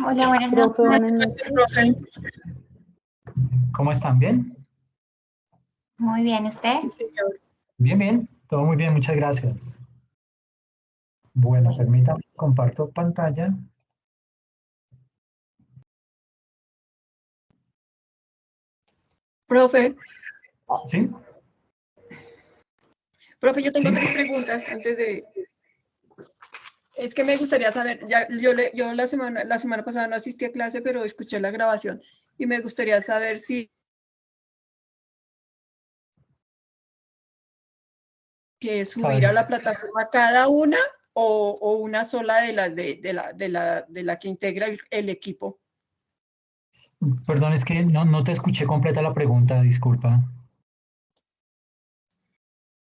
Hola, buenas Profe, buenas noches. noches. ¿Cómo están? ¿Bien? Muy bien, ¿usted? Sí, señor. Bien, bien. Todo muy bien, muchas gracias. Bueno, Bueno. permítame, comparto pantalla. Profe, ¿Sí? yo tengo Sí. 3 preguntas antes de... Es que me gustaría saber, yo la semana pasada no asistí a clase, pero escuché la grabación y me gustaría saber si que A ver, subir a la plataforma cada una o una sola de las de la que integra el equipo. perdón, es que no te escuché completa la pregunta, disculpa.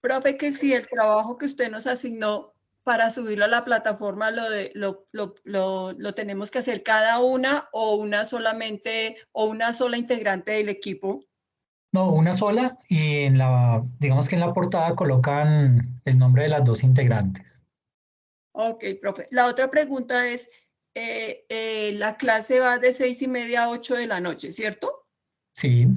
Profe, que si el trabajo que usted nos asignó para subirlo a la plataforma lo tenemos que hacer cada una o una solamente o una sola integrante del equipo. No, una sola y digamos que en la portada colocan el nombre de las dos integrantes. Ok, profe. La otra pregunta es, la clase va de 6:30 a 8 de la noche, ¿cierto? Sí.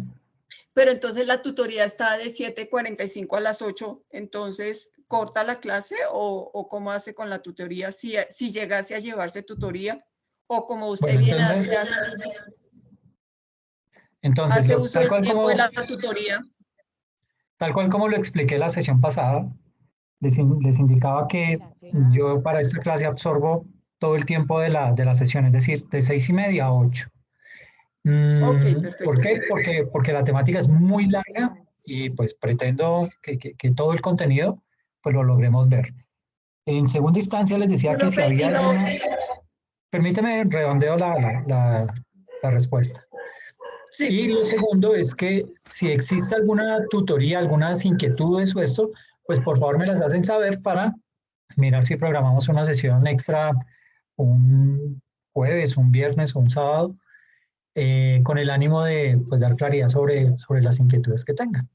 Pero entonces la tutoría está de 7:45 a las 8, entonces ¿corta la clase o cómo hace con la tutoría si llegase a llevarse tutoría? O como usted Bueno, bien entonces hace uso tal del cual tiempo de la tutoría. tal cual como lo expliqué la sesión pasada, les indicaba que yo para esta clase absorbo todo el tiempo de la sesión, es decir, de 6:30 a 8. Ok, ¿Por perfecto. qué? Porque la temática es muy larga y pues pretendo que todo el contenido pues lo logremos ver. En segunda instancia les decía que si Profe, había y no, alguna, permíteme redondeo la respuesta. sí, Y lo segundo es que si existe alguna tutoría, algunas inquietudes o esto, pues por favor me las hacen saber para mirar si programamos una sesión extra un jueves, un viernes o un sábado, con el ánimo de pues, dar claridad sobre las inquietudes que tengan.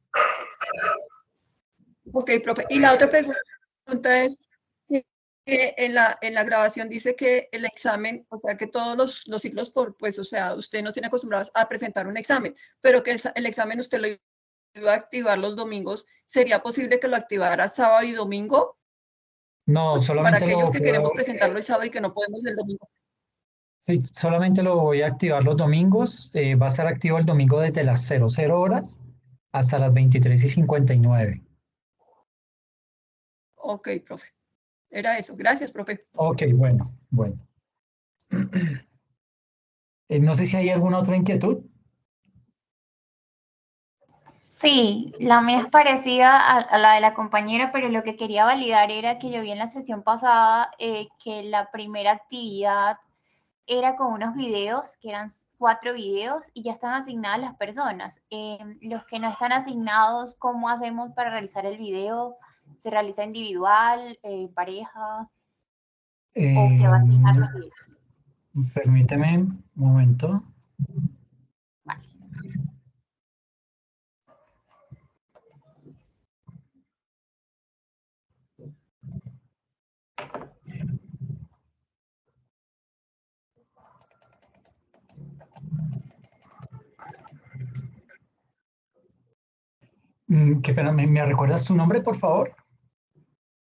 ok, profe. Y la otra pregunta es, que en la grabación dice que el examen, o sea, que todos los ciclos pues, o sea, usted nos tiene acostumbrados a presentar un examen, pero que el examen usted lo iba a activar los domingos. ¿Sería posible que lo activara sábado y domingo? No, Para solamente aquellos lo, que queremos presentarlo el sábado y que no podemos el domingo. sí, solamente lo voy a activar los domingos. Va a estar activo el domingo desde las 00 horas hasta las 23:59. Ok, profe. Era eso. Gracias, profe. Ok, bueno, bueno. No sé si hay alguna otra inquietud. Sí, la mía es parecida a la de la compañera, pero lo que quería validar era que yo vi en la sesión pasada que la primera actividad era con unos videos, que eran 4 videos, y ya están asignadas las personas. Los que no están asignados, ¿cómo hacemos para realizar el video? ¿Se realiza individual, pareja? ¿O usted va a asignar Eh, los videos? Permíteme un momento. Vale. Qué pena, ¿me recuerdas tu nombre, por favor?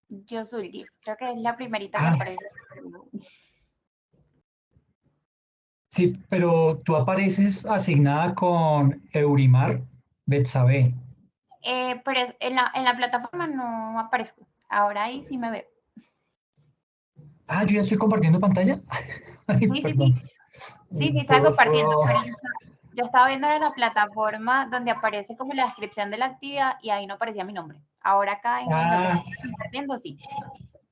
Yo soy Liz, creo que es la primerita que Ah, aparece. sí, pero tú apareces asignada con Eurimar Betsabe. Pero en la plataforma no aparezco. Ahora ahí sí me veo. Ah, yo ya estoy compartiendo pantalla. Ay, Sí, sí, perdón. sí. Sí, sí, está compartiendo. Puedo- Pero yo estaba viendo en la plataforma donde aparece como la descripción de la actividad y ahí no aparecía mi nombre. Ahora acá en lo que Ah, estoy compartiendo, sí.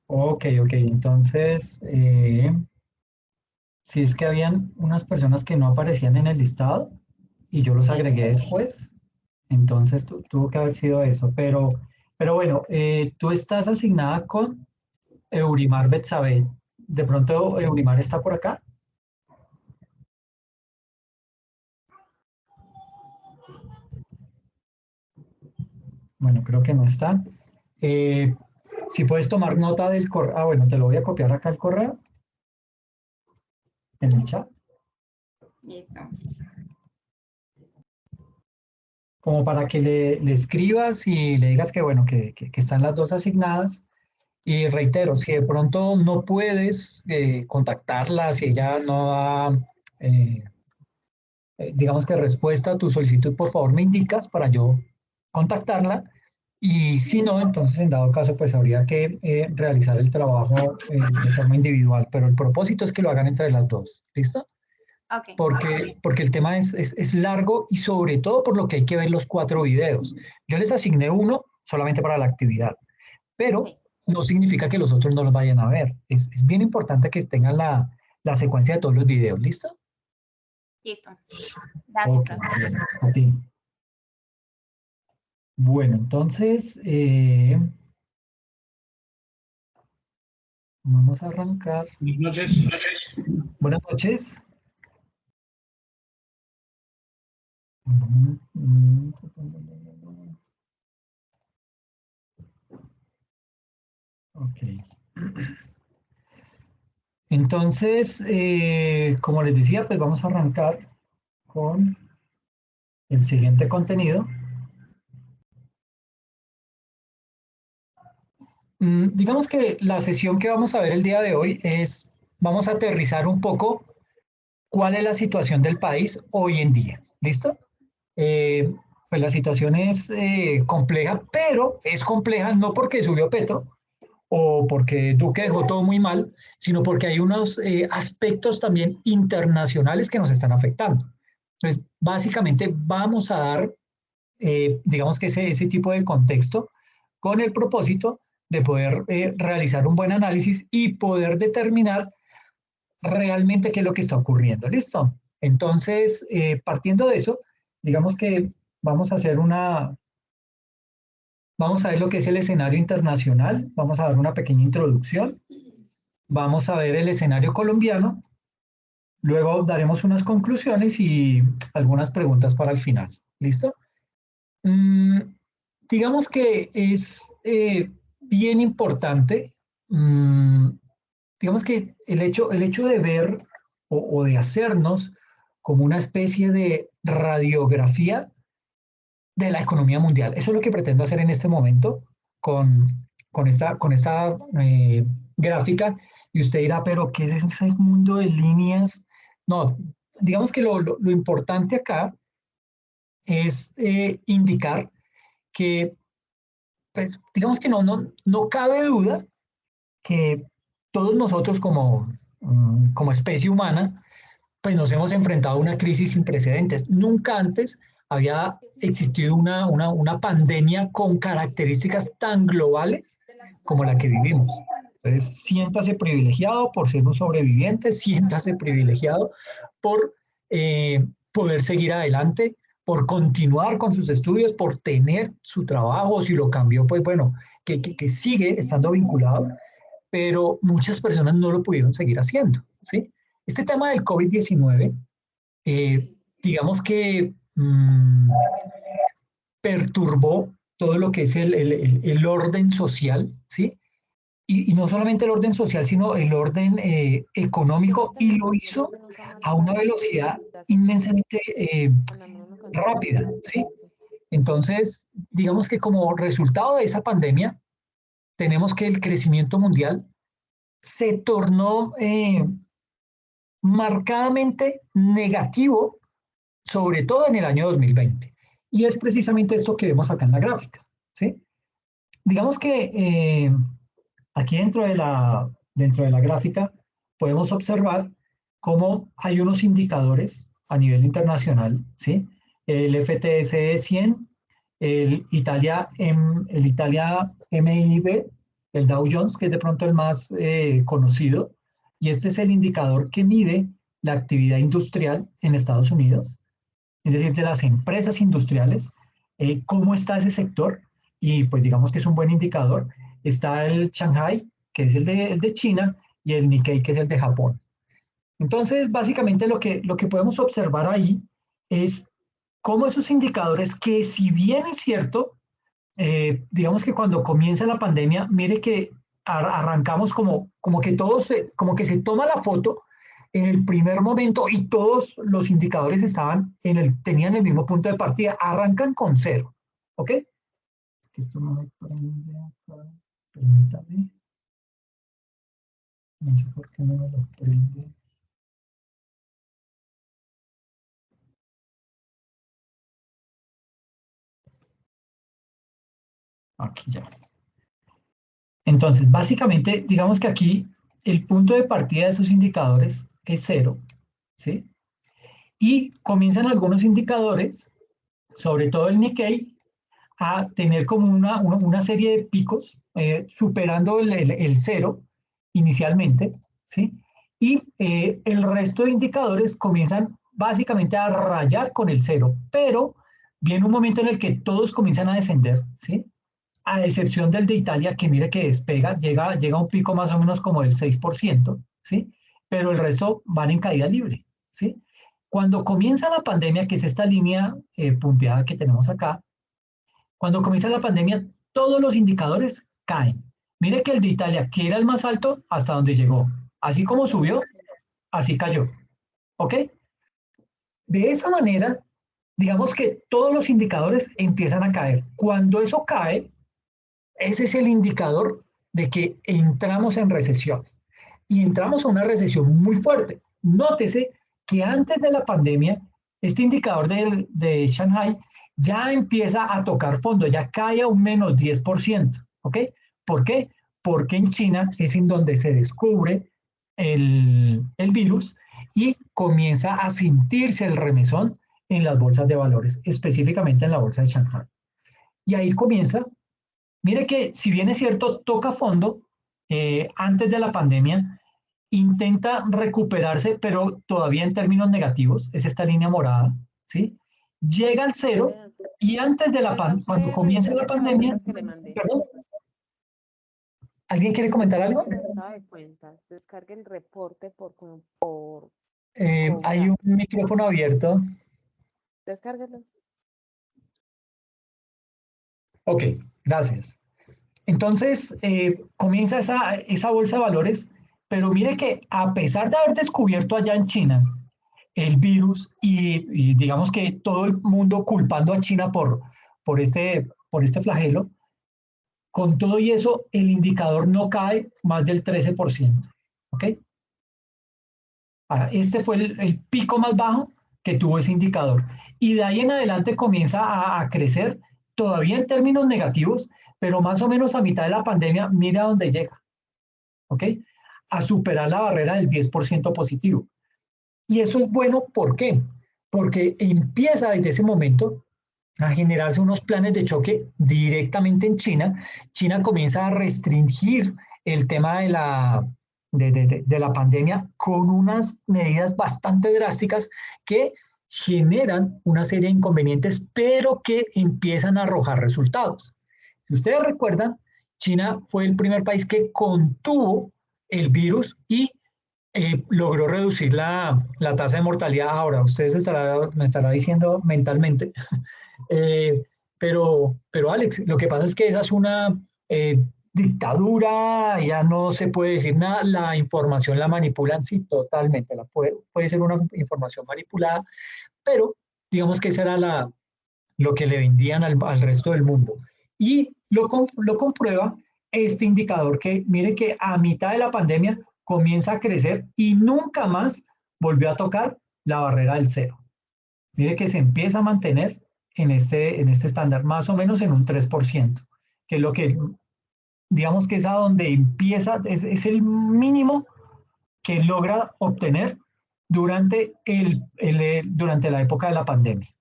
ok, ok. Entonces, si es que habían unas personas que no aparecían en el listado y yo los Sí. agregué después, entonces tuvo que haber sido eso. Pero bueno, tú estás asignada con Eurimar Betsabe. De pronto, Eurimar está por acá. Bueno, creo que no está. Eh, si puedes tomar nota del correo. Ah, bueno, te lo voy a copiar acá el correo. en el chat. Listo. Como para que le escribas y le digas que, bueno, que están las dos asignadas. Y reitero, si de pronto no puedes contactarla, si ella no da, digamos que respuesta a tu solicitud, por favor me indicas para yo contactarla. Y si no, entonces en dado caso, pues habría que realizar el trabajo de forma individual. Pero el propósito es que lo hagan entre las dos. ¿Listo? Ok. Porque el tema es largo y sobre todo por lo que hay que ver los 4 videos. Yo les asigné uno solamente para la actividad, pero Sí. no significa que los otros no los vayan a ver. Es bien importante que tengan la secuencia de todos los videos. ¿Listo? Listo. Gracias, Ok, profe. bueno, a ti. Bueno, entonces vamos a arrancar. Buenas noches. Buenas noches. Ok. Entonces, como les decía, pues vamos a arrancar con el siguiente contenido. Digamos que la sesión que vamos a ver el día de hoy vamos a aterrizar un poco cuál es la situación del país hoy en día. ¿Listo? Pues la situación es compleja, pero es compleja no porque subió Petro o porque Duque dejó todo muy mal, sino porque hay unos aspectos también internacionales que nos están afectando. Entonces, básicamente vamos a dar, digamos que ese tipo de contexto con el propósito de poder realizar un buen análisis y poder determinar realmente qué es lo que está ocurriendo. ¿Listo? Entonces, partiendo de eso, digamos que vamos a hacer vamos a ver lo que es el escenario internacional, vamos a dar una pequeña introducción, vamos a ver el escenario colombiano, luego daremos unas conclusiones y algunas preguntas para el final. ¿Listo? Mm, digamos que es bien importante, digamos que el hecho de ver o de hacernos como una especie de radiografía de la economía mundial. Eso es lo que pretendo hacer en este momento con esta gráfica. Y usted dirá, pero ¿qué es ese mundo de líneas? No, digamos que lo importante acá es indicar que, pues, digamos que no cabe duda que todos nosotros como especie humana, pues nos hemos enfrentado a una crisis sin precedentes. Nunca antes había existido una pandemia con características tan globales como la que vivimos. Entonces, siéntase privilegiado por ser un sobreviviente, siéntase privilegiado por poder seguir adelante, por continuar con sus estudios, por tener su trabajo, si lo cambió, pues bueno, que sigue estando vinculado, pero muchas personas no lo pudieron seguir haciendo, ¿sí? Este tema del COVID-19, digamos que perturbó todo lo que es el orden social, ¿sí? Y no solamente el orden social, sino el orden económico, y lo hizo a una velocidad inmensamente rápida, ¿sí? Entonces, digamos que como resultado de esa pandemia, tenemos que el crecimiento mundial se tornó marcadamente negativo, sobre todo en el año 2020. Y es precisamente esto que vemos acá en la gráfica, ¿sí? Digamos que aquí dentro de la gráfica podemos observar cómo hay unos indicadores a nivel internacional, ¿sí? El FTSE 100, el Italia MIB, el Dow Jones, que es de pronto el más conocido, y este es el indicador que mide la actividad industrial en Estados Unidos, es decir, de las empresas industriales, cómo está ese sector, y pues digamos que es un buen indicador. Está el Shanghai, que es el de China, y el Nikkei, que es el de Japón. Entonces, básicamente lo que podemos observar ahí es cómo esos indicadores, que si bien es cierto, digamos que cuando comienza la pandemia, mire que arrancamos como que se toma la foto en el primer momento y todos los indicadores tenían el mismo punto de partida, arrancan con 0, ¿ok? Esto no me prende acá, permítame. No sé por qué no me lo prende. Aquí ya. Entonces, básicamente, digamos que aquí el punto de partida de esos indicadores es 0, ¿sí? Y comienzan algunos indicadores, sobre todo el Nikkei, a tener como una serie de picos, superando el 0 inicialmente, ¿sí? Y el resto de indicadores comienzan básicamente a rayar con el 0, pero viene un momento en el que todos comienzan a descender, ¿sí? A excepción del de Italia, que mire que despega, llega a un pico más o menos como del 6%, ¿sí? Pero el resto van en caída libre, ¿sí? Cuando comienza la pandemia, que es esta línea punteada que tenemos acá, cuando comienza la pandemia, todos los indicadores caen. Mire que el de Italia, que era el más alto, hasta donde llegó. Así como subió, así cayó. ¿Ok? De esa manera, digamos que todos los indicadores empiezan a caer. Cuando eso cae, ese es el indicador de que entramos en recesión. Y entramos a una recesión muy fuerte. Nótese que antes de la pandemia, este indicador de Shanghai ya empieza a tocar fondo, ya cae a un menos 10%. ¿Ok? ¿Por qué? Porque en China es en donde se descubre el virus y comienza a sentirse el remesón en las bolsas de valores, específicamente en la bolsa de Shanghai. Y ahí comienza. Mire que, si bien es cierto, toca fondo antes de la pandemia, intenta recuperarse, pero todavía en términos negativos, es esta línea morada, ¿sí? Llega al 0 y antes de la pandemia, cuando comienza la pandemia, perdón, ¿alguien quiere comentar algo? Descargue el reporte por Hay un micrófono abierto. Descárguelo. Ok, gracias. Entonces, comienza esa bolsa de valores, pero mire que a pesar de haber descubierto allá en China el virus y digamos que todo el mundo culpando a China por este flagelo, con todo y eso, el indicador no cae más del 13%. ¿Ok? Este fue el pico más bajo que tuvo ese indicador. Y de ahí en adelante comienza a crecer, todavía en términos negativos, pero más o menos a mitad de la pandemia, mira dónde llega. ¿Ok? A superar la barrera del 10% positivo. Y eso es bueno, ¿por qué? Porque empieza desde ese momento a generarse unos planes de choque directamente en China. China comienza a restringir el tema de la pandemia con unas medidas bastante drásticas que generan una serie de inconvenientes, pero que empiezan a arrojar resultados. Si ustedes recuerdan, China fue el primer país que contuvo el virus y logró reducir la tasa de mortalidad. Ahora, ustedes me estará diciendo mentalmente, pero Alex, lo que pasa es que esa es una dictadura, ya no se puede decir nada, la información la manipulan, sí, totalmente, puede ser una información manipulada, pero digamos que esa era lo que le vendían al resto del mundo. Y lo comprueba este indicador que, mire que a mitad de la pandemia comienza a crecer y nunca más volvió a tocar la barrera del 0. Mire que se empieza a mantener en este estándar, más o menos en un 3%, que es lo que, digamos que es a donde empieza, es el mínimo que logra obtener durante la época de la pandemia.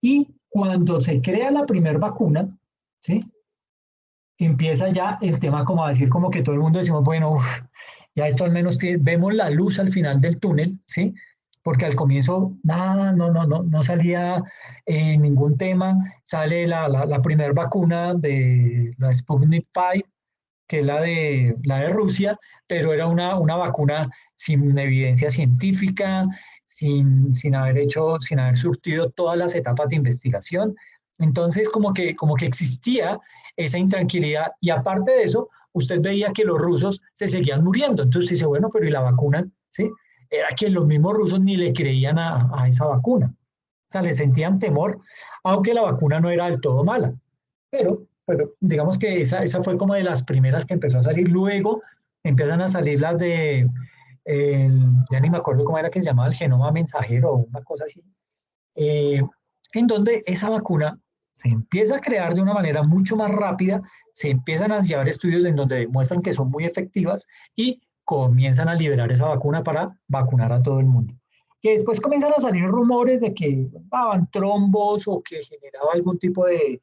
Y cuando se crea la primera vacuna, ¿sí? Empieza ya el tema como a decir, como que todo el mundo decimos, bueno, ya esto al menos vemos la luz al final del túnel, ¿sí? Porque al comienzo nada, no salía ningún tema. Sale la primera vacuna de la Sputnik 5, que es la de Rusia, pero era una vacuna sin evidencia científica, sin haber surtido todas las etapas de investigación. Entonces, como que existía esa intranquilidad y aparte de eso, usted veía que los rusos se seguían muriendo. Entonces dice, bueno, pero ¿y la vacuna? ¿Sí? era que los mismos rusos ni le creían a esa vacuna. O sea, le sentían temor, aunque la vacuna no era del todo mala. Pero digamos que esa fue como de las primeras que empezó a salir. Luego empiezan a salir las de, ya ni me acuerdo cómo era que se llamaba, el genoma mensajero o una cosa así, eh, en donde esa vacuna se empieza a crear de una manera mucho más rápida, se empiezan a llevar estudios en donde demuestran que son muy efectivas y comienzan a liberar esa vacuna para vacunar a todo el mundo. Que después comienzan a salir rumores de que daban trombos o que generaba algún tipo de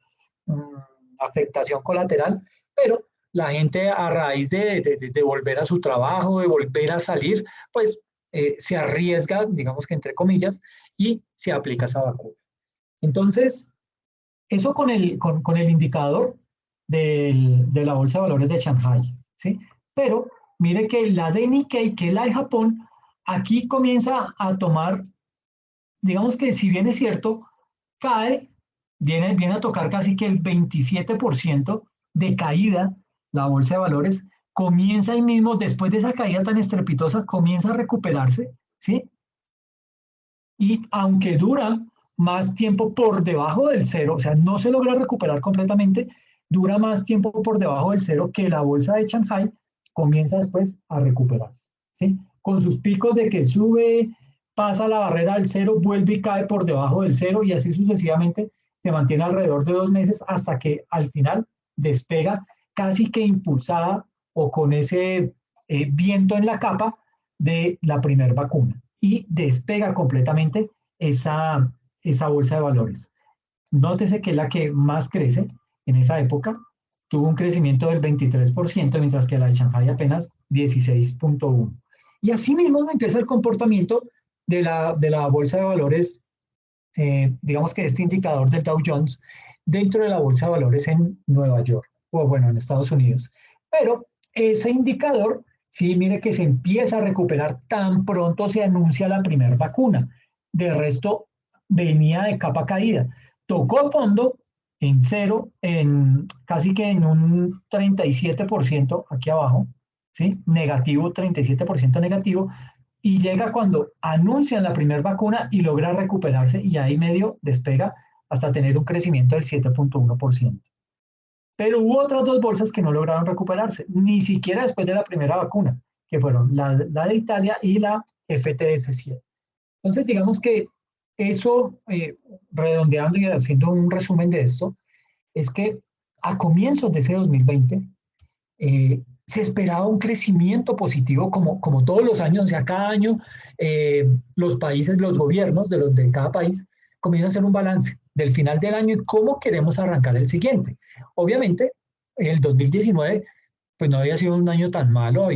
afectación colateral, pero la gente a raíz de volver a su trabajo, de volver a salir, pues se arriesga, digamos que entre comillas, y se aplica esa vacuna. Entonces, eso con el indicador de la Bolsa de Valores de Shanghai, ¿sí? Pero mire que la de Nikkei, que es la de Japón, aquí comienza a tomar, digamos que si bien es cierto, cae, viene a tocar casi que el 27% de caída la Bolsa de Valores, comienza ahí mismo, después de esa caída tan estrepitosa, comienza a recuperarse, ¿sí? Y aunque dura más tiempo por debajo del cero, o sea, no se logra recuperar completamente, dura más tiempo por debajo del cero que la bolsa de Shanghai, comienza después a recuperarse, ¿sí? Con sus picos de que sube, pasa la barrera del cero, vuelve y cae por debajo del cero y así sucesivamente se mantiene alrededor de 2 meses hasta que al final despega casi que impulsada o con ese viento en la capa de la primera vacuna y despega completamente esa bolsa de valores. Nótese que es la que más crece en esa época, tuvo un crecimiento del 23%, mientras que la de Shanghai apenas 16.1%. Y así mismo empieza el comportamiento de la bolsa de valores, digamos que este indicador del Dow Jones, dentro de la bolsa de valores en Nueva York, o bueno, en Estados Unidos. Pero ese indicador, sí, mire que se empieza a recuperar tan pronto se anuncia la primera vacuna. De resto, venía de capa caída. Tocó fondo en cero, casi que en un 37% aquí abajo, ¿sí? Negativo, 37% negativo, y llega cuando anuncian la primera vacuna y logra recuperarse y ahí medio despega hasta tener un crecimiento del 7.1%. Pero hubo otras dos bolsas que no lograron recuperarse, ni siquiera después de la primera vacuna, que fueron la de Italia y la FTSE. Entonces, digamos que eso, redondeando y haciendo un resumen de esto, es que a comienzos de ese 2020 se esperaba un crecimiento positivo como todos los años, o sea, cada año los países, los gobiernos de cada país comienzan a hacer un balance del final del año y cómo queremos arrancar el siguiente. Obviamente, el 2019 pues no había sido un año tan malo,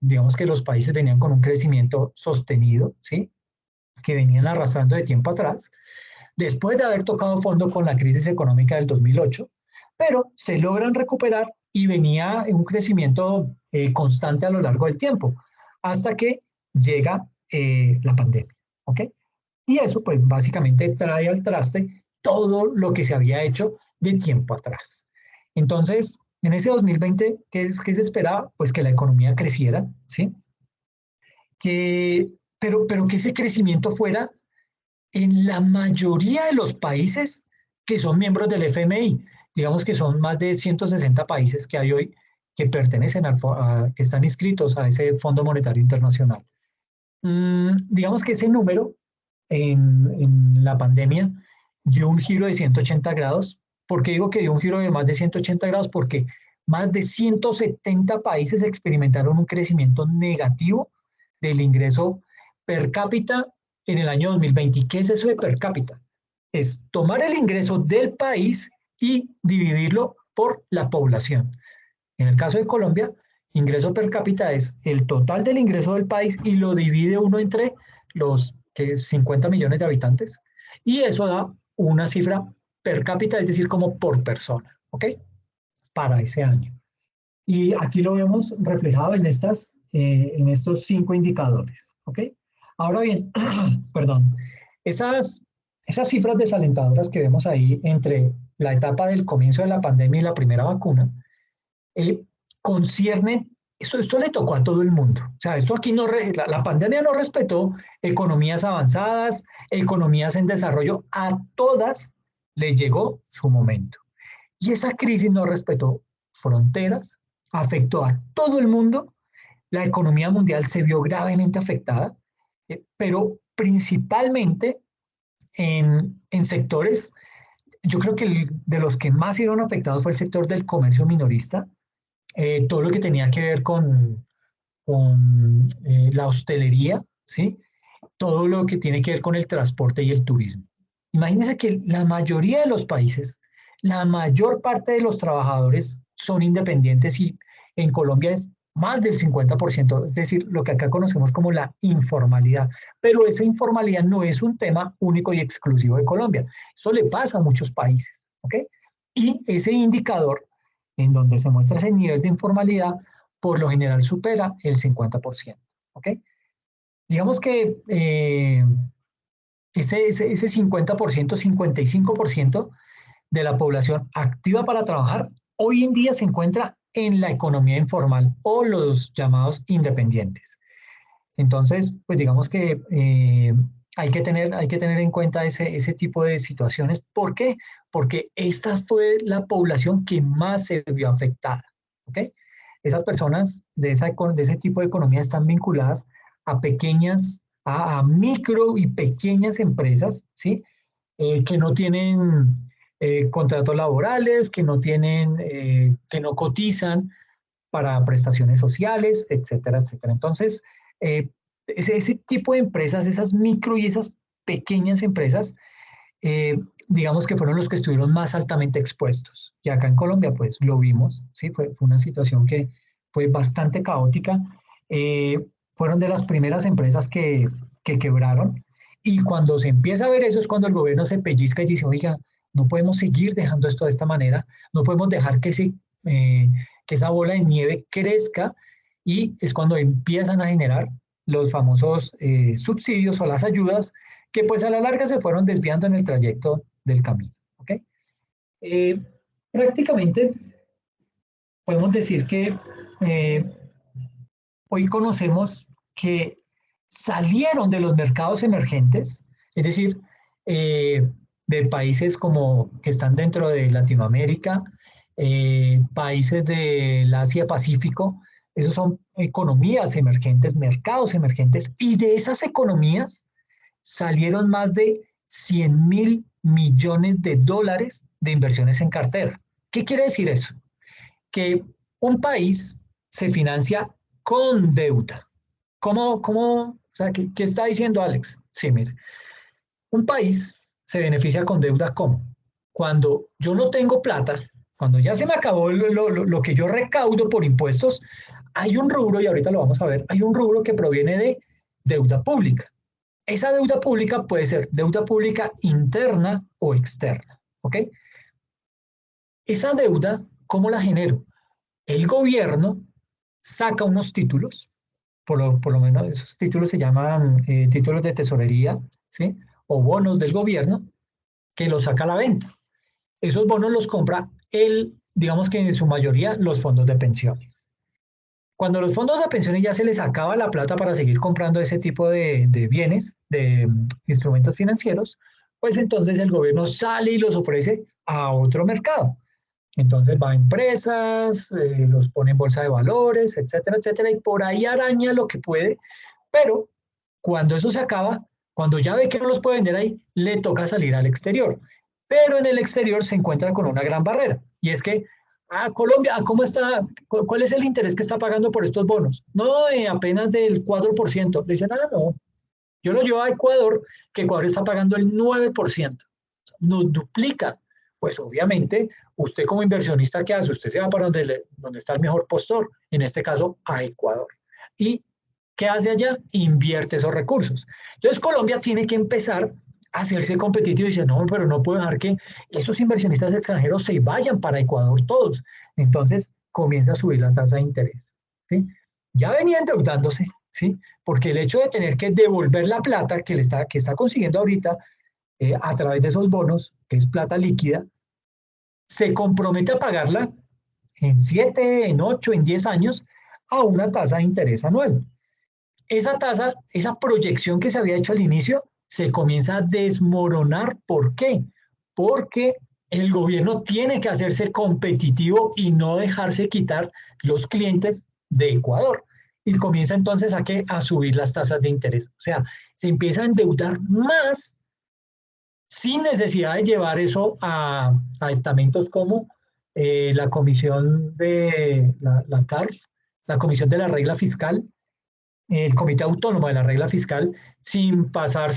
digamos que los países venían con un crecimiento sostenido, ¿sí? Que venían arrastrando de tiempo atrás, después de haber tocado fondo con la crisis económica del 2008, pero se logran recuperar y venía un crecimiento constante a lo largo del tiempo, hasta que llega la pandemia, ¿ok? Y eso pues básicamente trae al traste todo lo que se había hecho de tiempo atrás. Entonces, en ese 2020, ¿qué se esperaba? Pues que la economía creciera, ¿sí? Pero que ese crecimiento fuera en la mayoría de los países que son miembros del FMI. Digamos que son más de 160 países que hay hoy que pertenecen que están inscritos a ese Fondo Monetario Internacional. Digamos que ese número en la pandemia dio un giro de 180 grados. ¿Por qué digo que dio un giro de más de 180 grados? Porque más de 170 países experimentaron un crecimiento negativo del ingreso per cápita en el año 2020. ¿Qué es eso de per cápita? Es tomar el ingreso del país y dividirlo por la población. En el caso de Colombia, ingreso per cápita es el total del ingreso del país y lo divide uno entre los 50 millones de habitantes y eso da una cifra per cápita, es decir, como por persona, ¿ok? Para ese año. Y aquí lo vemos reflejado en estos 5 indicadores, ¿ok? Ahora bien, perdón, esas cifras desalentadoras que vemos ahí entre la etapa del comienzo de la pandemia y la primera vacuna, conciernen esto le tocó a todo el mundo. O sea, esto aquí la pandemia no respetó economías avanzadas, economías en desarrollo, a todas le llegó su momento. Y esa crisis no respetó fronteras, afectó a todo el mundo, la economía mundial se vio gravemente afectada, pero principalmente en sectores, yo creo que de los que más fueron afectados fue el sector del comercio minorista, todo lo que tenía que ver con la hostelería, ¿sí? Todo lo que tiene que ver con el transporte y el turismo. Imagínense que la mayoría de los países, la mayor parte de los trabajadores son independientes y en Colombia es más del 50%, es decir, lo que acá conocemos como la informalidad. Pero esa informalidad no es un tema único y exclusivo de Colombia. Eso le pasa a muchos países, ¿ok? Y ese indicador en donde se muestra ese nivel de informalidad, por lo general supera el 50%, ¿ok? Digamos que ese 50%, 55% de la población activa para trabajar, hoy en día se encuentra en la economía informal o los llamados independientes. Entonces, pues digamos que hay que tener en cuenta ese tipo de situaciones. ¿Por qué? Porque esta fue la población que más se vio afectada. ¿Ok? Esas personas de ese tipo de economía están vinculadas a pequeñas, a micro y pequeñas empresas, ¿sí? Que no tienen contratos laborales, que no cotizan para prestaciones sociales, etcétera, etcétera. Entonces, ese tipo de empresas, esas micro y esas pequeñas empresas, digamos que fueron los que estuvieron más altamente expuestos. Y acá en Colombia, pues lo vimos, ¿sí? Fue una situación que fue bastante caótica. Fueron de las primeras empresas que quebraron. Y cuando se empieza a ver eso es cuando el gobierno se pellizca y dice, oiga, no podemos seguir dejando esto de esta manera, no podemos dejar que esa bola de nieve crezca, y es cuando empiezan a generar los famosos subsidios o las ayudas que pues a la larga se fueron desviando en el trayecto del camino. ¿Okay? Prácticamente podemos decir que hoy conocemos que salieron de los mercados emergentes, es decir, de países como que están dentro de Latinoamérica, países del Asia-Pacífico, esos son economías emergentes, mercados emergentes, y de esas economías salieron más de 100.000 millones de dólares de inversiones en cartera. ¿Qué quiere decir eso? Que un país se financia con deuda. O sea, ¿qué está diciendo Alex? Sí, mire, un país se beneficia con deuda ¿cómo? Cuando yo no tengo plata, cuando ya se me acabó lo que yo recaudo por impuestos, hay un rubro, y ahorita lo vamos a ver, hay un rubro que proviene de deuda pública. Esa deuda pública puede ser deuda pública interna o externa, ¿ok? Esa deuda, ¿cómo la genero? El gobierno saca unos títulos, por lo menos esos títulos se llaman títulos de tesorería, ¿sí? O bonos del gobierno, que los saca a la venta. Esos bonos los compra digamos que en su mayoría, los fondos de pensiones. Cuando los fondos de pensiones ya se les acaba la plata para seguir comprando ese tipo de bienes, de instrumentos financieros, pues entonces el gobierno sale y los ofrece a otro mercado. Entonces va a empresas, los pone en bolsa de valores, etcétera, etcétera, y por ahí araña lo que puede, pero cuando eso se acaba, cuando ya ve que no los puede vender ahí, le toca salir al exterior. Pero en el exterior se encuentra con una gran barrera, y es que, Colombia, ¿cómo está? ¿Cuál es el interés que está pagando por estos bonos? No, apenas del 4%. Le dicen, no, yo lo llevo a Ecuador, que Ecuador está pagando el 9%. Nos duplica. Pues obviamente, usted como inversionista, ¿qué hace? Usted se va para donde está el mejor postor, en este caso a Ecuador. ¿Y qué hace allá? Invierte esos recursos. Entonces Colombia tiene que empezar a hacerse competitivo y dice, no, pero no puedo dejar que esos inversionistas extranjeros se vayan para Ecuador todos. Entonces comienza a subir la tasa de interés. ¿Sí? Ya venía endeudándose, ¿sí? Porque el hecho de tener que devolver la plata que está consiguiendo ahorita a través de esos bonos, que es plata líquida, se compromete a pagarla en 7, en 8, en 10 años, a una tasa de interés anual. Esa tasa, esa proyección que se había hecho al inicio, se comienza a desmoronar. ¿Por qué? Porque el gobierno tiene que hacerse competitivo y no dejarse quitar los clientes de Ecuador. Y comienza entonces a subir las tasas de interés. O sea, se empieza a endeudar más sin necesidad de llevar eso a estamentos como la Comisión de la CARF, la Comisión de la Regla Fiscal, el Comité Autónomo de la Regla Fiscal, sin pasar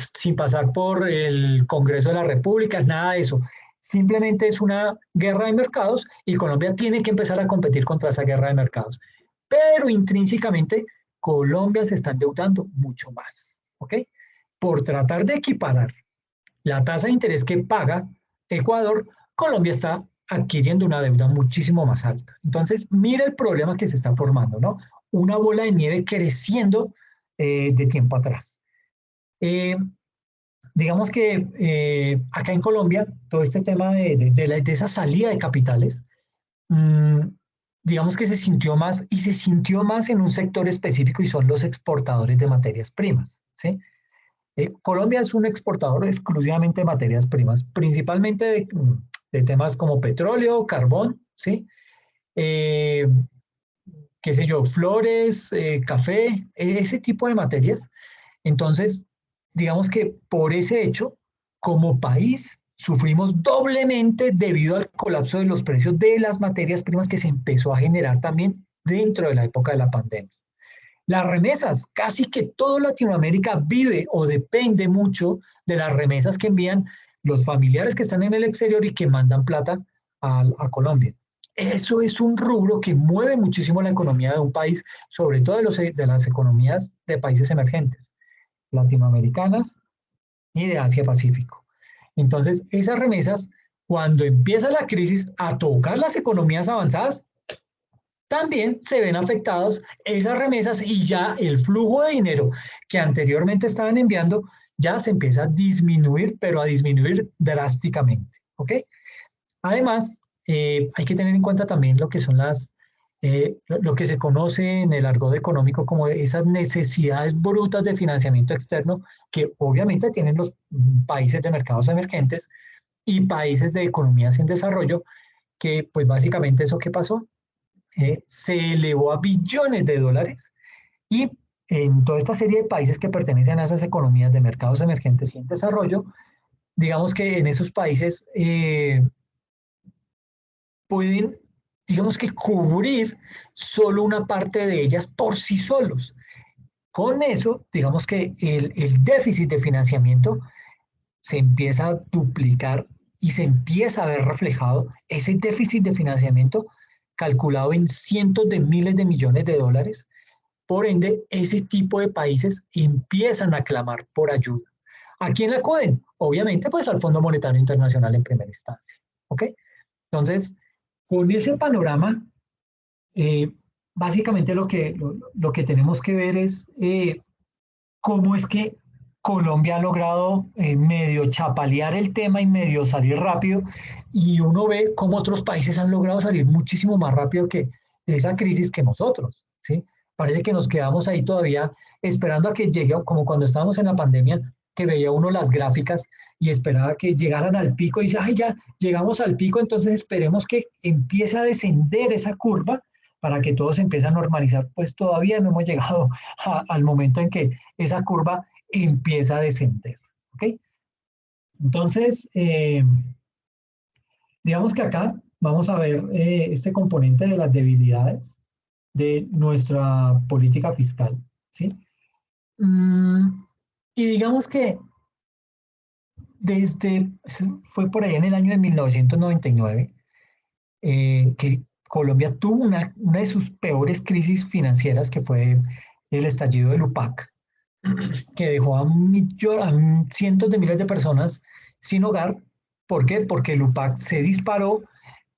por el Congreso de la República, nada de eso. Simplemente es una guerra de mercados y Colombia tiene que empezar a competir contra esa guerra de mercados. Pero intrínsecamente, Colombia se está endeudando mucho más, ¿ok? Por tratar de equiparar la tasa de interés que paga Ecuador, Colombia está adquiriendo una deuda muchísimo más alta. Entonces, mira el problema que se está formando, ¿no? Una bola de nieve creciendo de tiempo atrás. Digamos que acá en Colombia, todo este tema de esa salida de capitales, digamos que se sintió más y se sintió más en un sector específico y son los exportadores de materias primas, ¿sí? Colombia es un exportador exclusivamente de materias primas, principalmente de temas como petróleo, carbón, ¿sí? Qué sé yo, flores, café, ese tipo de materias. Entonces, digamos que por ese hecho, como país, sufrimos doblemente debido al colapso de los precios de las materias primas que se empezó a generar también dentro de la época de la pandemia. Las remesas, casi que toda Latinoamérica vive o depende mucho de las remesas que envían los familiares que están en el exterior y que mandan plata a Colombia. Eso es un rubro que mueve muchísimo la economía de un país, sobre todo de las economías de países emergentes, latinoamericanas y de Asia-Pacífico. Entonces, esas remesas, cuando empieza la crisis a tocar las economías avanzadas, también se ven afectados esas remesas y ya el flujo de dinero que anteriormente estaban enviando ya se empieza a disminuir, pero a disminuir drásticamente, ¿ok? Además, hay que tener en cuenta también lo que son lo que se conoce en el argot económico como esas necesidades brutas de financiamiento externo que obviamente tienen los países de mercados emergentes y países de economías en desarrollo, que pues básicamente eso que pasó, se elevó a billones de dólares y en toda esta serie de países que pertenecen a esas economías de mercados emergentes y en desarrollo, digamos que en esos países pueden, digamos que cubrir solo una parte de ellas por sí solos. Con eso, digamos que el déficit de financiamiento se empieza a duplicar y se empieza a ver reflejado ese déficit de financiamiento calculado en cientos de miles de millones de dólares. Por ende, ese tipo de países empiezan a clamar por ayuda. ¿A quién le acuden? Obviamente, pues al Fondo Monetario Internacional en primera instancia. ¿Ok? Entonces, con ese panorama, básicamente lo que tenemos que ver es cómo es que Colombia ha logrado medio chapalear el tema y medio salir rápido, y uno ve cómo otros países han logrado salir muchísimo más rápido de esa crisis que nosotros, ¿sí? Parece que nos quedamos ahí todavía esperando a que llegue, como cuando estábamos en la pandemia, que veía uno las gráficas y esperaba que llegaran al pico y dice, ay, ya llegamos al pico, entonces esperemos que empiece a descender esa curva para que todo se empiece a normalizar. Pues todavía no hemos llegado al momento en que esa curva empieza a descender. ¿Ok? Entonces, digamos que acá vamos a ver este componente de las debilidades de nuestra política fiscal, ¿sí? Y digamos que fue por ahí en el año de 1999 que Colombia tuvo una de sus peores crisis financieras, que fue el estallido del UPAC, que dejó a cientos de miles de personas sin hogar. ¿Por qué? Porque el UPAC se disparó,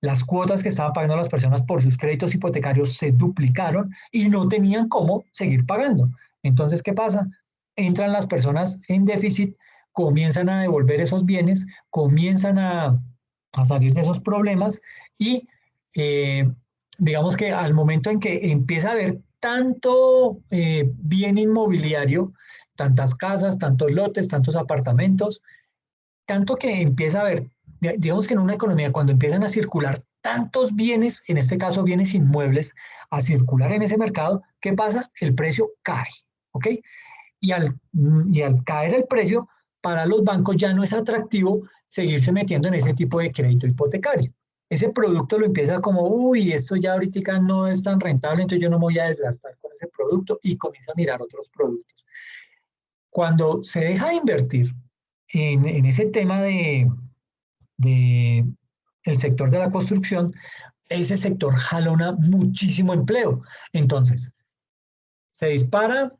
las cuotas que estaban pagando las personas por sus créditos hipotecarios se duplicaron y no tenían cómo seguir pagando. Entonces, ¿qué pasa? Entran las personas en déficit, comienzan a devolver esos bienes, comienzan a salir de esos problemas y digamos que al momento en que empieza a haber tanto bien inmobiliario, tantas casas, tantos lotes, tantos apartamentos, tanto que empieza a haber, digamos que en una economía, cuando empiezan a circular tantos bienes, en este caso bienes inmuebles, a circular en ese mercado, ¿qué pasa? El precio cae, ¿ok? Y al caer el precio, para los bancos ya no es atractivo seguirse metiendo en ese tipo de crédito hipotecario. Ese producto lo empieza como, uy, esto ya ahorita no es tan rentable, entonces yo no me voy a desgastar con ese producto y comienza a mirar otros productos. Cuando se deja de invertir en ese tema de el sector de la construcción, ese sector jalona muchísimo empleo. Entonces, se dispara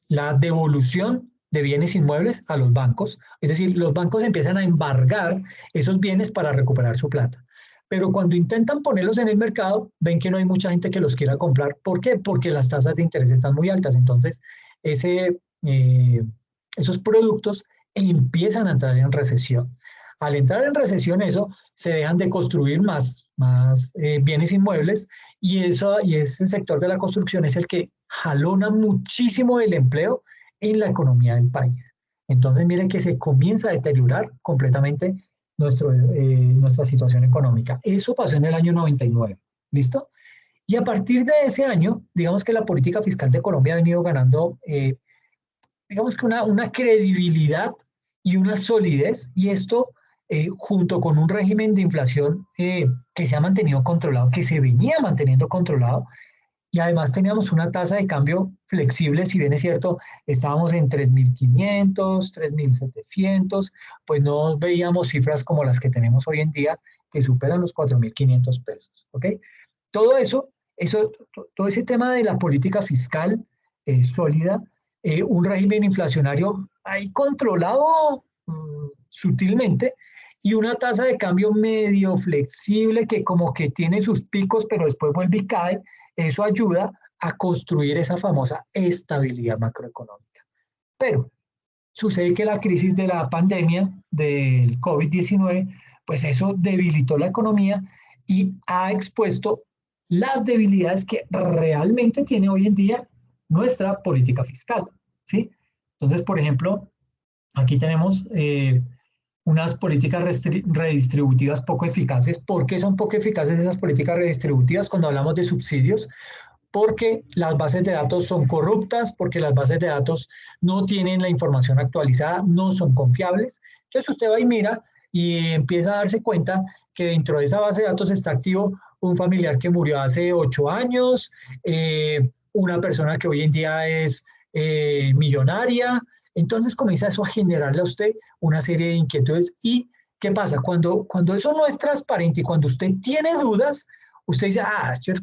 la devolución de bienes inmuebles a los bancos, es decir, los bancos empiezan a embargar esos bienes para recuperar su plata. Pero cuando intentan ponerlos en el mercado, ven que no hay mucha gente que los quiera comprar. ¿Por qué? Porque las tasas de interés están muy altas. Entonces, esos productos empiezan a entrar en recesión. Al entrar en recesión, eso se dejan de construir más bienes inmuebles y ese sector de la construcción es el que jalona muchísimo el empleo en la economía del país. Entonces, miren que se comienza a deteriorar completamente nuestra situación económica. Eso pasó en el año 99, ¿listo? Y a partir de ese año, digamos que la política fiscal de Colombia ha venido ganando, digamos que una credibilidad y una solidez, y esto junto con un régimen de inflación que se ha mantenido controlado, que se venía manteniendo controlado, y además teníamos una tasa de cambio flexible, si bien es cierto, estábamos en 3.500, 3.700, pues no veíamos cifras como las que tenemos hoy en día, que superan los 4.500 pesos, ¿ok? Todo todo ese tema de la política fiscal sólida, un régimen inflacionario ahí controlado sutilmente, y una tasa de cambio medio flexible que como que tiene sus picos, pero después vuelve y cae. Eso ayuda a construir esa famosa estabilidad macroeconómica. Pero sucede que la crisis de la pandemia del COVID-19, pues eso debilitó la economía y ha expuesto las debilidades que realmente tiene hoy en día nuestra política fiscal, ¿sí? Entonces, por ejemplo, aquí tenemos unas políticas redistributivas poco eficaces. ¿Por qué son poco eficaces esas políticas redistributivas cuando hablamos de subsidios? Porque las bases de datos son corruptas, porque las bases de datos no tienen la información actualizada, no son confiables. Entonces usted va y mira y empieza a darse cuenta que dentro de esa base de datos está activo un familiar que murió hace 8 años, una persona que hoy en día es millonaria. Entonces comienza eso a generarle a usted una serie de inquietudes. ¿Y qué pasa? Cuando eso no es transparente y cuando usted tiene dudas, usted dice,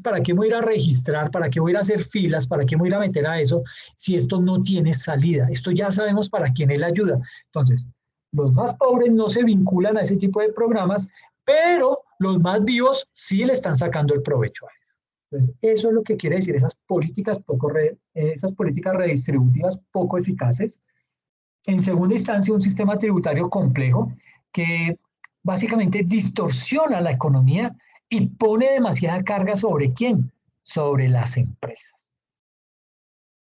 ¿para qué voy a ir a registrar? ¿Para qué voy a ir a hacer filas? ¿Para qué voy a ir a meter a eso si esto no tiene salida? Esto ya sabemos para quién es la ayuda. Entonces, los más pobres no se vinculan a ese tipo de programas, pero los más vivos sí le están sacando el provecho a eso. Entonces, eso es lo que quiere decir esas políticas redistributivas poco eficaces. En segunda instancia, un sistema tributario complejo que básicamente distorsiona la economía y pone demasiada carga ¿sobre quién? Sobre las empresas.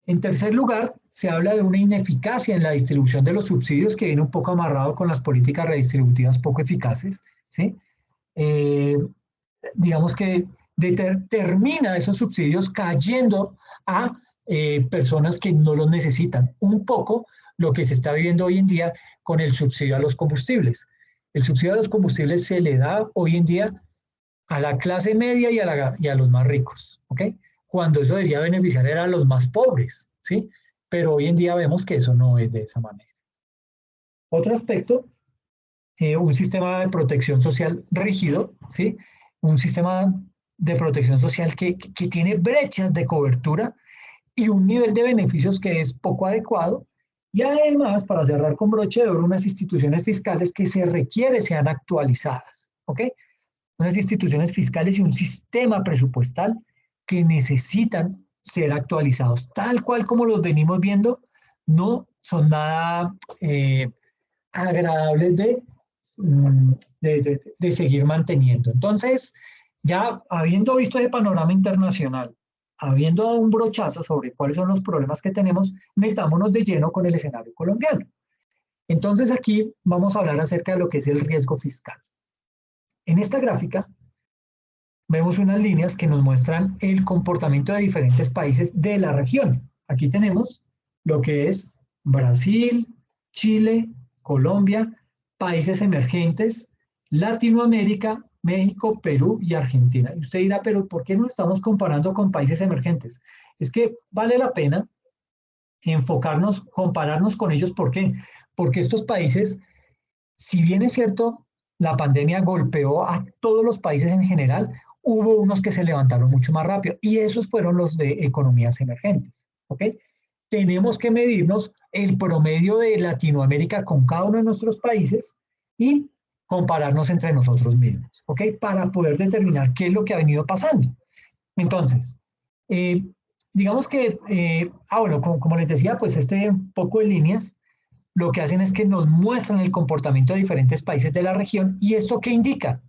En tercer lugar, se habla de una ineficacia en la distribución de los subsidios que viene un poco amarrado con las políticas redistributivas poco eficaces, ¿sí? Digamos que termina esos subsidios cayendo a personas que no los necesitan. Un poco lo que se está viviendo hoy en día con el subsidio a los combustibles. El subsidio a los combustibles se le da hoy en día a la clase media y a los más ricos, ¿ok? Cuando eso debería beneficiar a los más pobres, ¿sí? Pero hoy en día vemos que eso no es de esa manera. Otro aspecto, un sistema de protección social rígido, ¿sí? Un sistema de protección social que tiene brechas de cobertura y un nivel de beneficios que es poco adecuado. Y además, para cerrar con broche de oro, unas instituciones fiscales que se requiere sean actualizadas, ¿ok? Unas instituciones fiscales y un sistema presupuestal que necesitan ser actualizados, tal cual como los venimos viendo, no son nada agradables de seguir manteniendo. Entonces, ya habiendo visto el panorama internacional, habiendo dado un brochazo sobre cuáles son los problemas que tenemos, metámonos de lleno con el escenario colombiano. Entonces aquí vamos a hablar acerca de lo que es el riesgo fiscal. En esta gráfica vemos unas líneas que nos muestran el comportamiento de diferentes países de la región. Aquí tenemos lo que es Brasil, Chile, Colombia, países emergentes, Latinoamérica, México, Perú y Argentina. Y usted dirá, pero ¿por qué no estamos comparando con países emergentes? Es que vale la pena enfocarnos, compararnos con ellos. ¿Por qué? Porque estos países, si bien es cierto, la pandemia golpeó a todos los países en general, hubo unos que se levantaron mucho más rápido y esos fueron los de economías emergentes. ¿Ok? Tenemos que medirnos el promedio de Latinoamérica con cada uno de nuestros países y compararnos entre nosotros mismos, ¿ok? Para poder determinar qué es lo que ha venido pasando. Entonces, digamos que, bueno, como les decía, pues este poco de líneas lo que hacen es que nos muestran el comportamiento de diferentes países de la región. ¿Y esto qué indica?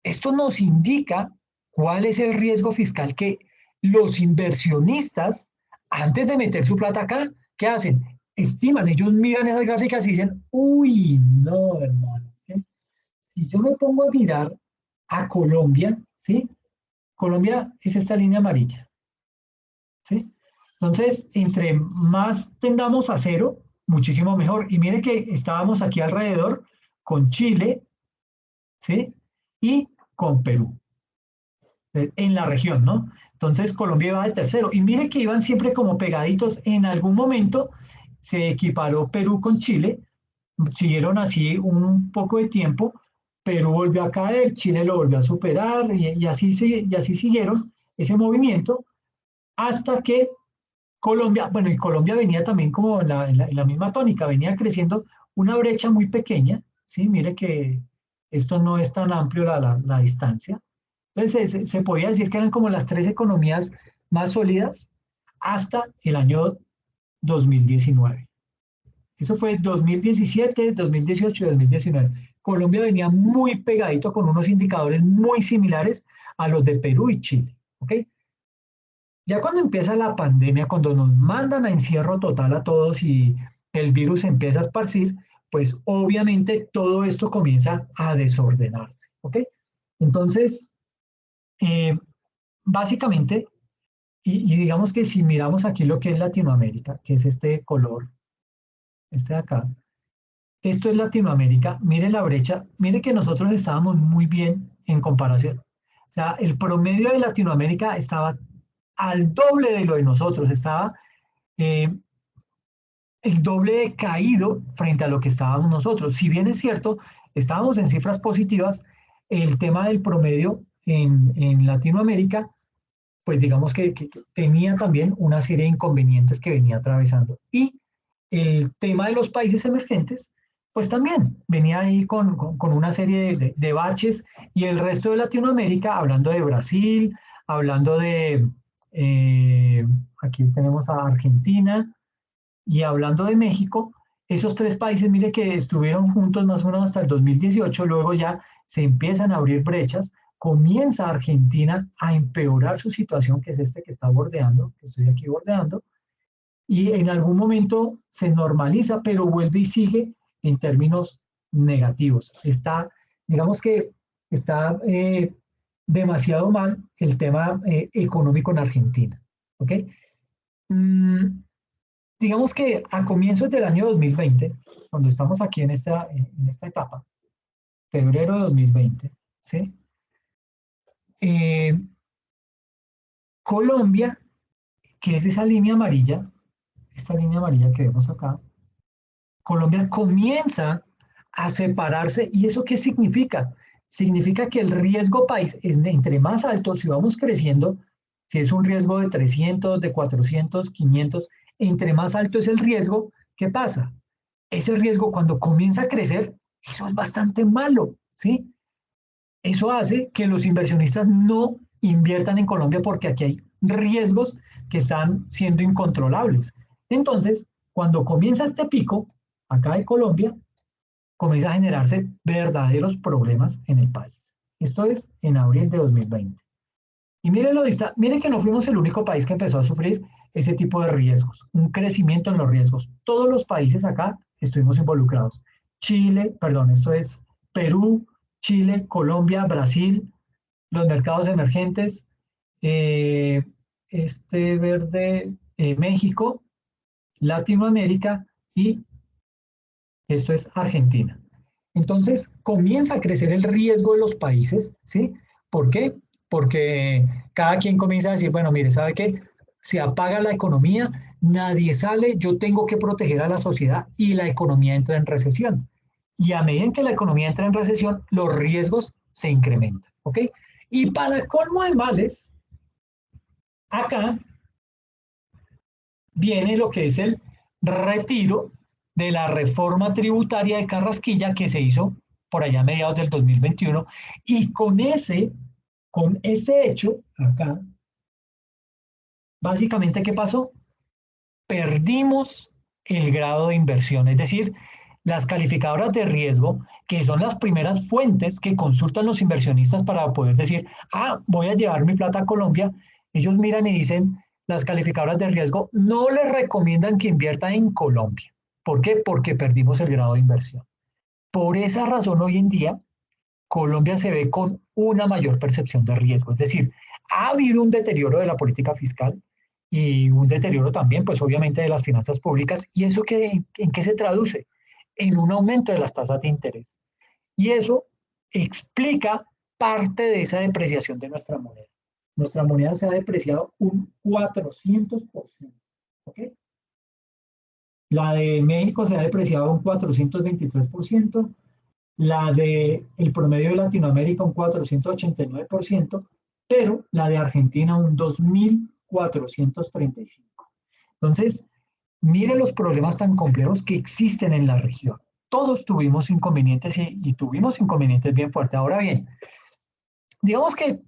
Esto nos indica cuál es el riesgo fiscal que los inversionistas, antes de meter su plata acá, ¿qué hacen? Estiman, ellos miran esas gráficas y dicen, uy, no, hermano, es que si yo me pongo a mirar a Colombia, ¿sí? Colombia es esta línea amarilla, ¿sí? Entonces, entre más tendamos a cero, muchísimo mejor. Y mire que estábamos aquí alrededor con Chile, ¿sí? Y con Perú, en la región, ¿no? Entonces Colombia iba de tercero. Y mire que iban siempre como pegaditos. En algún momento se equiparó Perú con Chile, siguieron así un poco de tiempo, Perú volvió a caer, Chile lo volvió a superar y así siguieron ese movimiento hasta que Colombia, bueno, y Colombia venía también como en la misma tónica, venía creciendo una brecha muy pequeña, ¿sí? Mire que esto no es tan amplio la distancia. Entonces se podía decir que eran como las tres economías más sólidas hasta el año 2019. Eso fue 2017, 2018 y 2019. Colombia venía muy pegadito con unos indicadores muy similares a los de Perú y Chile, ¿ok? Ya cuando empieza la pandemia, cuando nos mandan a encierro total a todos y el virus empieza a esparcir, pues obviamente todo esto comienza a desordenarse, ¿ok? Entonces, eh, básicamente, y digamos que si miramos aquí lo que es Latinoamérica, que es este color, este de acá, esto es Latinoamérica, mire la brecha, mire que nosotros estábamos muy bien en comparación. O sea, el promedio de Latinoamérica estaba al doble de lo de nosotros, estaba eh, el doble de caído frente a lo que estábamos nosotros. Si bien es cierto, estábamos en cifras positivas, el tema del promedio en Latinoamérica, pues digamos que tenía también una serie de inconvenientes que venía atravesando. Y el tema de los países emergentes, pues también venía ahí con una serie de baches y el resto de Latinoamérica, hablando de Brasil, hablando de, aquí tenemos a Argentina y hablando de México, esos tres países, mire que estuvieron juntos más o menos hasta el 2018, luego ya se empiezan a abrir brechas, comienza Argentina a empeorar su situación, que es este que está bordeando, que estoy aquí bordeando, y en algún momento se normaliza, pero vuelve y sigue en términos negativos. Está, digamos que está demasiado mal el tema económico en Argentina. ¿Ok? Digamos que a comienzos del año 2020, cuando estamos aquí en esta etapa, febrero de 2020, ¿sí? Colombia, que es esa línea amarilla, esta línea amarilla que vemos acá, Colombia comienza a separarse. ¿Y eso qué significa? Significa que el riesgo país es entre más alto, si vamos creciendo, si es un riesgo de 300, de 400, 500, entre más alto es el riesgo, ¿qué pasa? Ese riesgo cuando comienza a crecer, eso es bastante malo, ¿sí? Eso hace que los inversionistas no inviertan en Colombia porque aquí hay riesgos que están siendo incontrolables. Entonces, cuando comienza este pico, acá de Colombia, comienza a generarse verdaderos problemas en el país. Esto es en abril de 2020. Y mire que no fuimos el único país que empezó a sufrir ese tipo de riesgos, un crecimiento en los riesgos. Todos los países acá estuvimos involucrados. Chile, perdón, esto es Perú, Chile, Colombia, Brasil, los mercados emergentes, eh, este verde, México, Latinoamérica y esto es Argentina. Entonces comienza a crecer el riesgo de los países, ¿sí? ¿Por qué? Porque cada quien comienza a decir, bueno, mire, ¿sabe qué? Se apaga la economía, nadie sale, yo tengo que proteger a la sociedad y la economía entra en recesión. Y a medida que la economía entra en recesión, los riesgos se incrementan, ¿ok? Y para colmo de males, acá viene lo que es el retiro de la reforma tributaria de Carrasquilla que se hizo por allá a mediados del 2021 y con ese hecho acá, básicamente, ¿qué pasó? Perdimos el grado de inversión, es decir, las calificadoras de riesgo, que son las primeras fuentes que consultan los inversionistas para poder decir, ah, voy a llevar mi plata a Colombia, ellos miran y dicen, las calificadoras de riesgo no les recomiendan que invierta en Colombia. ¿Por qué? Porque perdimos el grado de inversión. Por esa razón, hoy en día, Colombia se ve con una mayor percepción de riesgo. Es decir, ha habido un deterioro de la política fiscal y un deterioro también, pues obviamente, de las finanzas públicas. ¿Y eso en qué se traduce? En un aumento de las tasas de interés. Y eso explica parte de esa depreciación de nuestra moneda. Nuestra moneda se ha depreciado un 400%. ¿Ok? La de México se ha depreciado un 423%, la de el promedio de Latinoamérica un 489%, pero la de Argentina un 2435%. Entonces, mire los problemas tan complejos que existen en la región. Todos tuvimos inconvenientes y tuvimos inconvenientes bien fuertes. Ahora bien, digamos que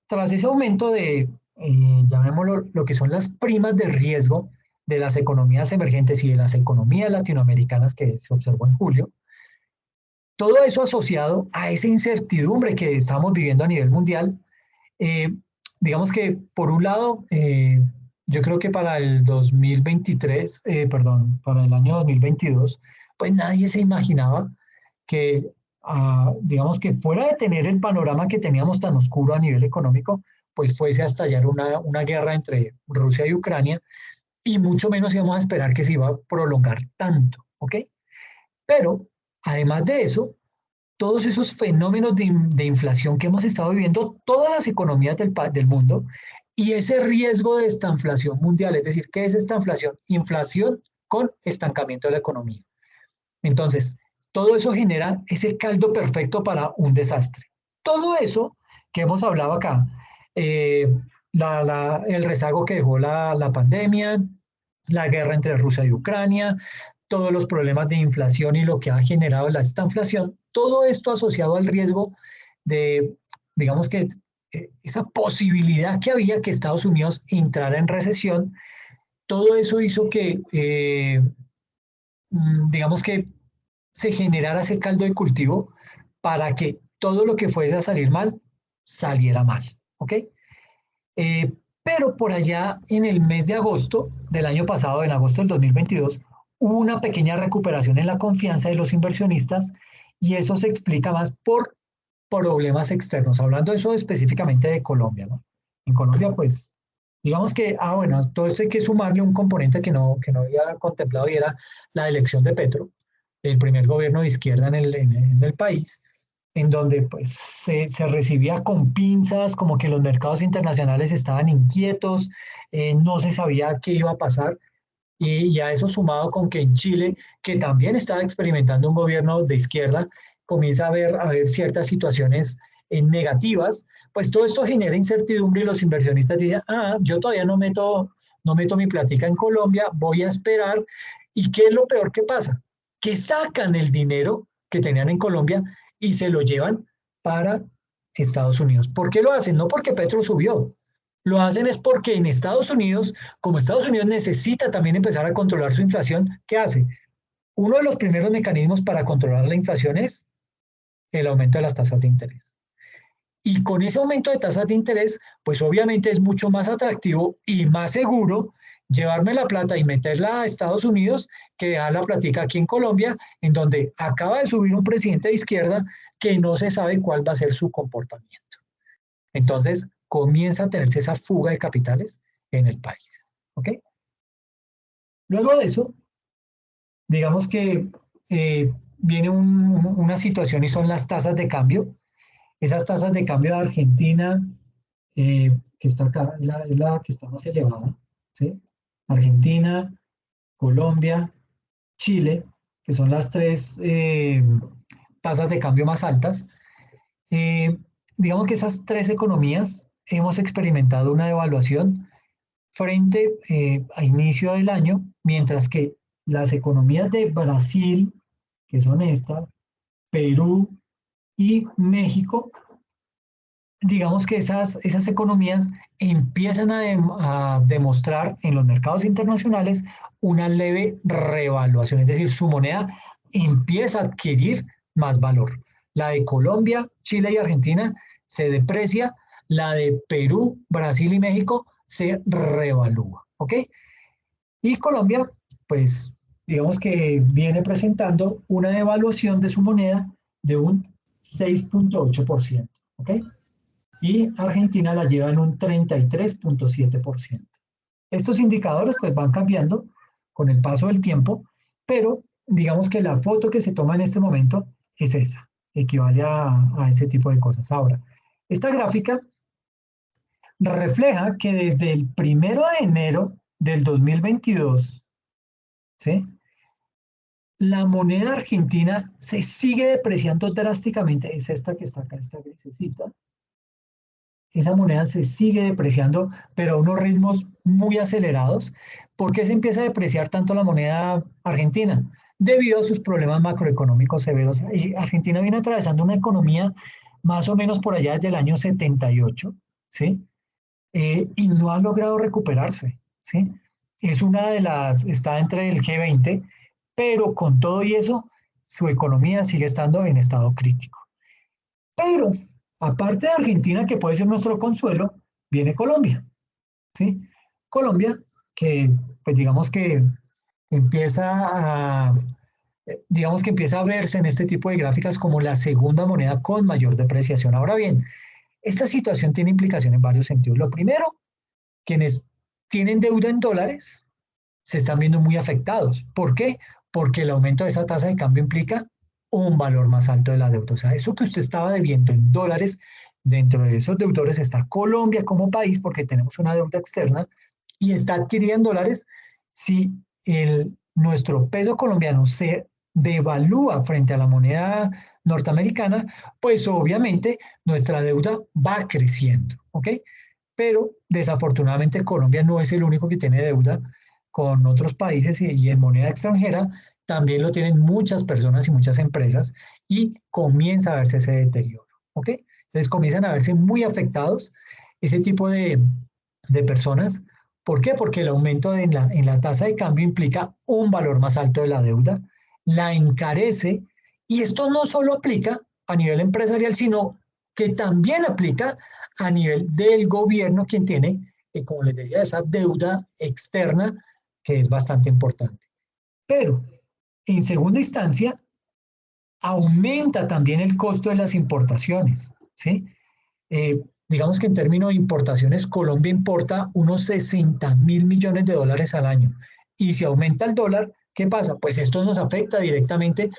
tras ese aumento de, llamémoslo, lo que son las primas de riesgo de las economías emergentes y de las economías latinoamericanas que se observó en julio, todo eso asociado a esa incertidumbre que estamos viviendo a nivel mundial, eh, digamos que por un lado, yo creo que para el 2023, perdón, para el año 2022, pues nadie se imaginaba que, digamos que fuera de tener el panorama que teníamos tan oscuro a nivel económico, pues fuese a estallar una guerra entre Rusia y Ucrania, y mucho menos íbamos a esperar que se iba a prolongar tanto, ¿ok? Pero, además de eso, todos esos fenómenos de inflación que hemos estado viviendo todas las economías del mundo y ese riesgo de estanflación mundial, es decir, ¿qué es esta inflación? Inflación con estancamiento de la economía. Entonces, todo eso genera ese caldo perfecto para un desastre. Todo eso que hemos hablado acá, eh, el rezago que dejó la pandemia, la guerra entre Rusia y Ucrania, todos los problemas de inflación y lo que ha generado esta inflación, todo esto asociado al riesgo de, digamos que esa posibilidad que había que Estados Unidos entrara en recesión, todo eso hizo que, digamos que se generara ese caldo de cultivo para que todo lo que fuese a salir mal, saliera mal, ¿ok? Pero por allá en el mes de agosto del año pasado, en agosto del 2022, hubo una pequeña recuperación en la confianza de los inversionistas y eso se explica más por problemas externos, hablando de eso específicamente de Colombia, ¿no? En Colombia, pues, digamos que, bueno, todo esto hay que sumarle un componente que no había contemplado y era la elección de Petro, el primer gobierno de izquierda en el país, en donde pues se recibía con pinzas, como que los mercados internacionales estaban inquietos, no se sabía qué iba a pasar, y ya eso sumado con que en Chile, que también estaba experimentando un gobierno de izquierda, comienza a ver ciertas situaciones negativas, pues todo esto genera incertidumbre y los inversionistas dicen, yo todavía no meto mi plática en Colombia, voy a esperar. ¿Y qué es lo peor que pasa? Que sacan el dinero que tenían en Colombia y se lo llevan para Estados Unidos. ¿Por qué lo hacen? No porque Petro subió. Lo hacen es porque en Estados Unidos, como Estados Unidos necesita también empezar a controlar su inflación, ¿qué hace? Uno de los primeros mecanismos para controlar la inflación es el aumento de las tasas de interés. Y con ese aumento de tasas de interés, pues obviamente es mucho más atractivo y más seguro llevarme la plata y meterla a Estados Unidos que dejar la platica aquí en Colombia, en donde acaba de subir un presidente de izquierda que no se sabe cuál va a ser su comportamiento. Entonces comienza a tenerse esa fuga de capitales en el país. ¿Ok? Luego de eso, digamos que viene una situación y son las tasas de cambio. Esas tasas de cambio de Argentina, que está acá, es la que está más elevada, ¿sí? Argentina, Colombia, Chile, que son las tres tasas de cambio más altas. Eh, digamos que esas tres economías hemos experimentado una devaluación frente a inicio del año, mientras que las economías de Brasil, que son estas, Perú y México, digamos que esas economías empiezan a demostrar en los mercados internacionales una leve revaluación, es decir, su moneda empieza a adquirir más valor. La de Colombia, Chile y Argentina se deprecia, la de Perú, Brasil y México se revalúa, ¿ok? Y Colombia, pues, digamos que viene presentando una devaluación de su moneda de un 6,8%, ¿ok? Y Argentina la lleva en un 33,7%. Estos indicadores pues van cambiando con el paso del tiempo, pero digamos que la foto que se toma en este momento es esa, equivale a ese tipo de cosas. Ahora, esta gráfica refleja que desde el 1 de enero del 2022, ¿sí? La moneda argentina se sigue depreciando drásticamente, es esta que está acá, esta grisecita. Esa moneda se sigue depreciando, pero a unos ritmos muy acelerados. ¿Por qué se empieza a depreciar tanto la moneda argentina? Debido a sus problemas macroeconómicos severos. Y Argentina viene atravesando una economía más o menos por allá desde el año 78, ¿sí? Y no ha logrado recuperarse, ¿sí? Es una de las, está entre el G20, pero con todo y eso, su economía sigue estando en estado crítico. Pero, aparte de Argentina, que puede ser nuestro consuelo, viene Colombia, ¿sí? Colombia, que pues digamos que empieza a, digamos que empieza a verse en este tipo de gráficas como la segunda moneda con mayor depreciación. Ahora bien, esta situación tiene implicación en varios sentidos. Lo primero, quienes tienen deuda en dólares se están viendo muy afectados. ¿Por qué? Porque el aumento de esa tasa de cambio implica un valor más alto de la deuda. O sea, eso que usted estaba debiendo en dólares, dentro de esos deudores está Colombia como país, porque tenemos una deuda externa, y está adquirida en dólares. Si nuestro peso colombiano se devalúa frente a la moneda norteamericana, pues obviamente nuestra deuda va creciendo, ¿ok? Pero desafortunadamente Colombia no es el único que tiene deuda con otros países y en moneda extranjera, también lo tienen muchas personas y muchas empresas y comienza a verse ese deterioro, ¿ok? Entonces comienzan a verse muy afectados ese tipo de personas. ¿Por qué? Porque el aumento en la tasa de cambio implica un valor más alto de la deuda, la encarece y esto no solo aplica a nivel empresarial, sino que también aplica a nivel del gobierno, quien tiene, como les decía, esa deuda externa que es bastante importante. Pero, en segunda instancia, aumenta también el costo de las importaciones, ¿sí? Digamos que en términos de importaciones, Colombia importa unos 60.000 millones de dólares al año. Y si aumenta el dólar, ¿qué pasa? Pues esto nos afecta directamente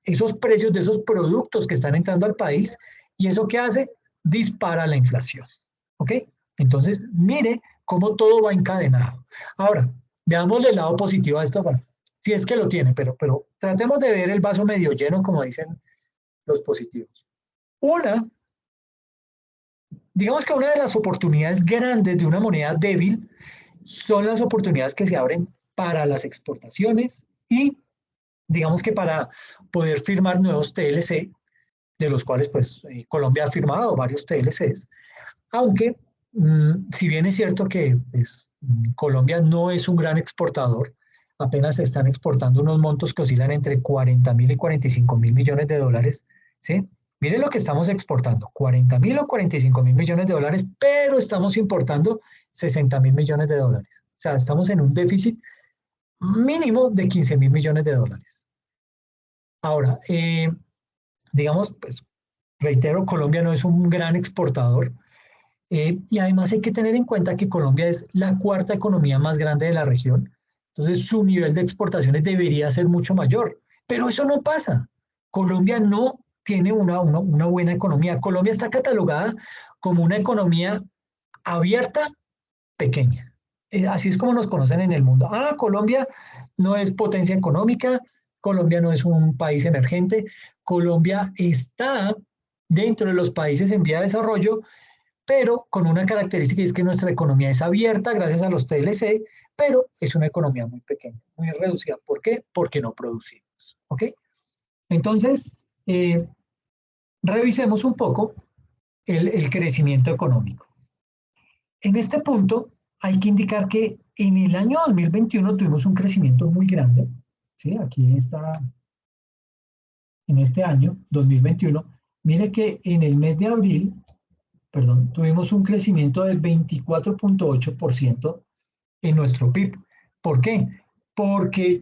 esos precios de esos productos que están entrando al país. ¿Y eso qué hace? Dispara la inflación. ¿Ok? Entonces, mire cómo todo va encadenado. Ahora, veamos el lado positivo de esto. Bueno, si es que lo tiene, pero tratemos de ver el vaso medio lleno, como dicen los positivos. Digamos que una de las oportunidades grandes de una moneda débil son las oportunidades que se abren para las exportaciones y digamos que para poder firmar nuevos TLC, de los cuales pues Colombia ha firmado varios TLCs, aunque si bien es cierto que pues, Colombia no es un gran exportador, apenas se están exportando unos montos que oscilan entre 40.000 y 45.000 millones de dólares, ¿sí? Mire lo que estamos exportando, 40.000 o 45.000 millones de dólares, pero estamos importando 60.000 millones de dólares. O sea, estamos en un déficit mínimo de 15.000 millones de dólares. Ahora, digamos, pues, reitero, Colombia no es un gran exportador, y además hay que tener en cuenta que Colombia es la cuarta economía más grande de la región, entonces su nivel de exportaciones debería ser mucho mayor, pero eso no pasa. Colombia no tiene una buena economía. Colombia está catalogada como una economía abierta, pequeña. Así es como nos conocen en el mundo. Ah, Colombia no es potencia económica, Colombia no es un país emergente, Colombia está dentro de los países en vía de desarrollo, pero con una característica, y es que nuestra economía es abierta gracias a los TLC, pero es una economía muy pequeña, muy reducida. ¿Por qué? Porque no producimos. ¿Ok? Entonces, revisemos un poco el crecimiento económico. En este punto, hay que indicar que en el año 2021 tuvimos un crecimiento muy grande. ¿Sí? Aquí está, en este año, 2021. Mire que en el mes de abril, perdón, tuvimos un crecimiento del 24.8% en nuestro PIB. ¿Por qué? Porque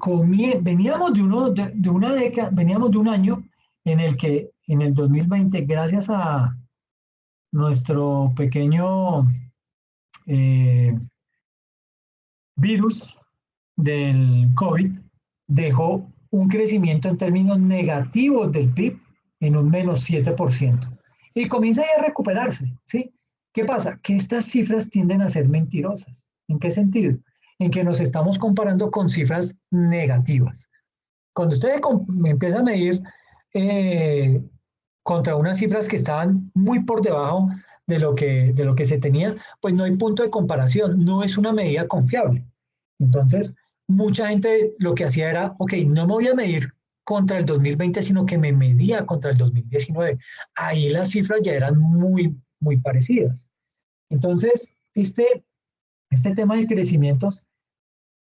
veníamos de una década, veníamos de un año en el que en el 2020, gracias a nuestro pequeño virus del COVID, dejó un crecimiento en términos negativos del PIB en un menos 7%. Y comienza ya a recuperarse, ¿sí? ¿Qué pasa? Que estas cifras tienden a ser mentirosas. ¿En qué sentido? En que nos estamos comparando con cifras negativas. Cuando usted empieza a medir contra unas cifras que estaban muy por debajo de lo que se tenía, pues no hay punto de comparación, no es una medida confiable. Entonces, mucha gente lo que hacía era, ok, no me voy a medir contra el 2020, sino que me medía contra el 2019. Ahí las cifras ya eran muy, muy parecidas. Entonces, este tema de crecimientos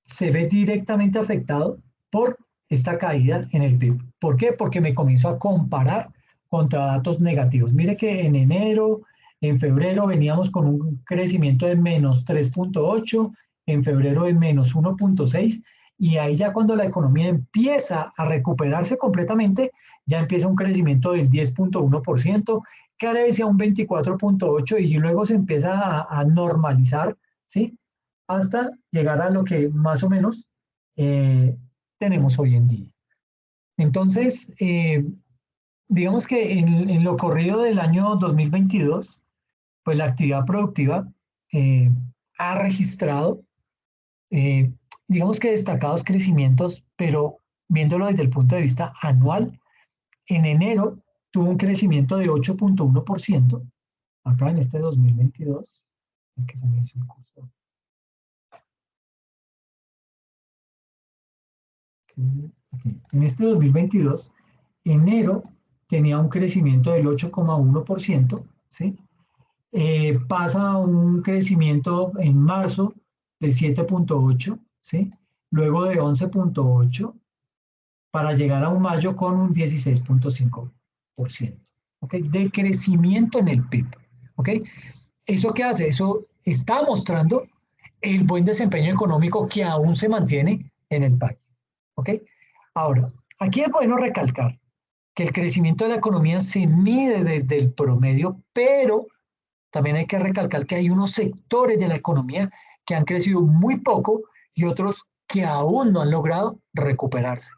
se ve directamente afectado por esta caída en el PIB. ¿Por qué? Porque me comienzo a comparar contra datos negativos. Mire que en enero, en febrero veníamos con un crecimiento de menos 3.8, en febrero de menos 1.6, y ahí ya cuando la economía empieza a recuperarse completamente, ya empieza un crecimiento del 10.1%, crece a un 24.8% y luego se empieza a normalizar, ¿sí? Hasta llegar a lo que más o menos tenemos hoy en día. Entonces, digamos que en lo corrido del año 2022, pues la actividad productiva ha registrado, digamos que destacados crecimientos, pero viéndolo desde el punto de vista anual, en enero tuvo un crecimiento de 8.1%, acá en este 2022, que se me hizo un curso. Okay. En este 2022, enero tenía un crecimiento del 8.1%, ¿sí? Pasa a un crecimiento en marzo de 7.8%, ¿sí? Luego de 11.8%, para llegar a un mayo con un 16.5%, ¿ok? De crecimiento en el PIB, ¿ok? ¿Eso qué hace? Eso está mostrando el buen desempeño económico que aún se mantiene en el país, ¿ok? Ahora, aquí es bueno recalcar que el crecimiento de la economía se mide desde el promedio, pero también hay que recalcar que hay unos sectores de la economía que han crecido muy poco y otros que aún no han logrado recuperarse.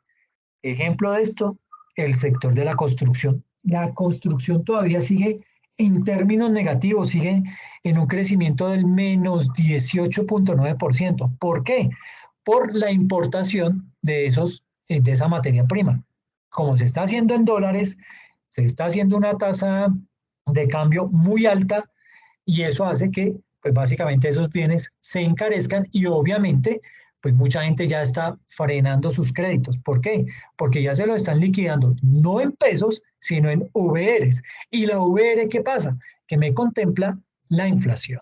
Ejemplo de esto, el sector de la construcción. La construcción todavía sigue en términos negativos, sigue en un crecimiento del menos 18.9%. ¿Por qué? Por la importación de esa materia prima. Como se está haciendo en dólares, se está haciendo una tasa de cambio muy alta y eso hace que, pues básicamente esos bienes se encarezcan y obviamente, pues mucha gente ya está frenando sus créditos. ¿Por qué? Porque ya se lo están liquidando no en pesos, sino en VRs. ¿Y la VR qué pasa? Que me contempla la inflación.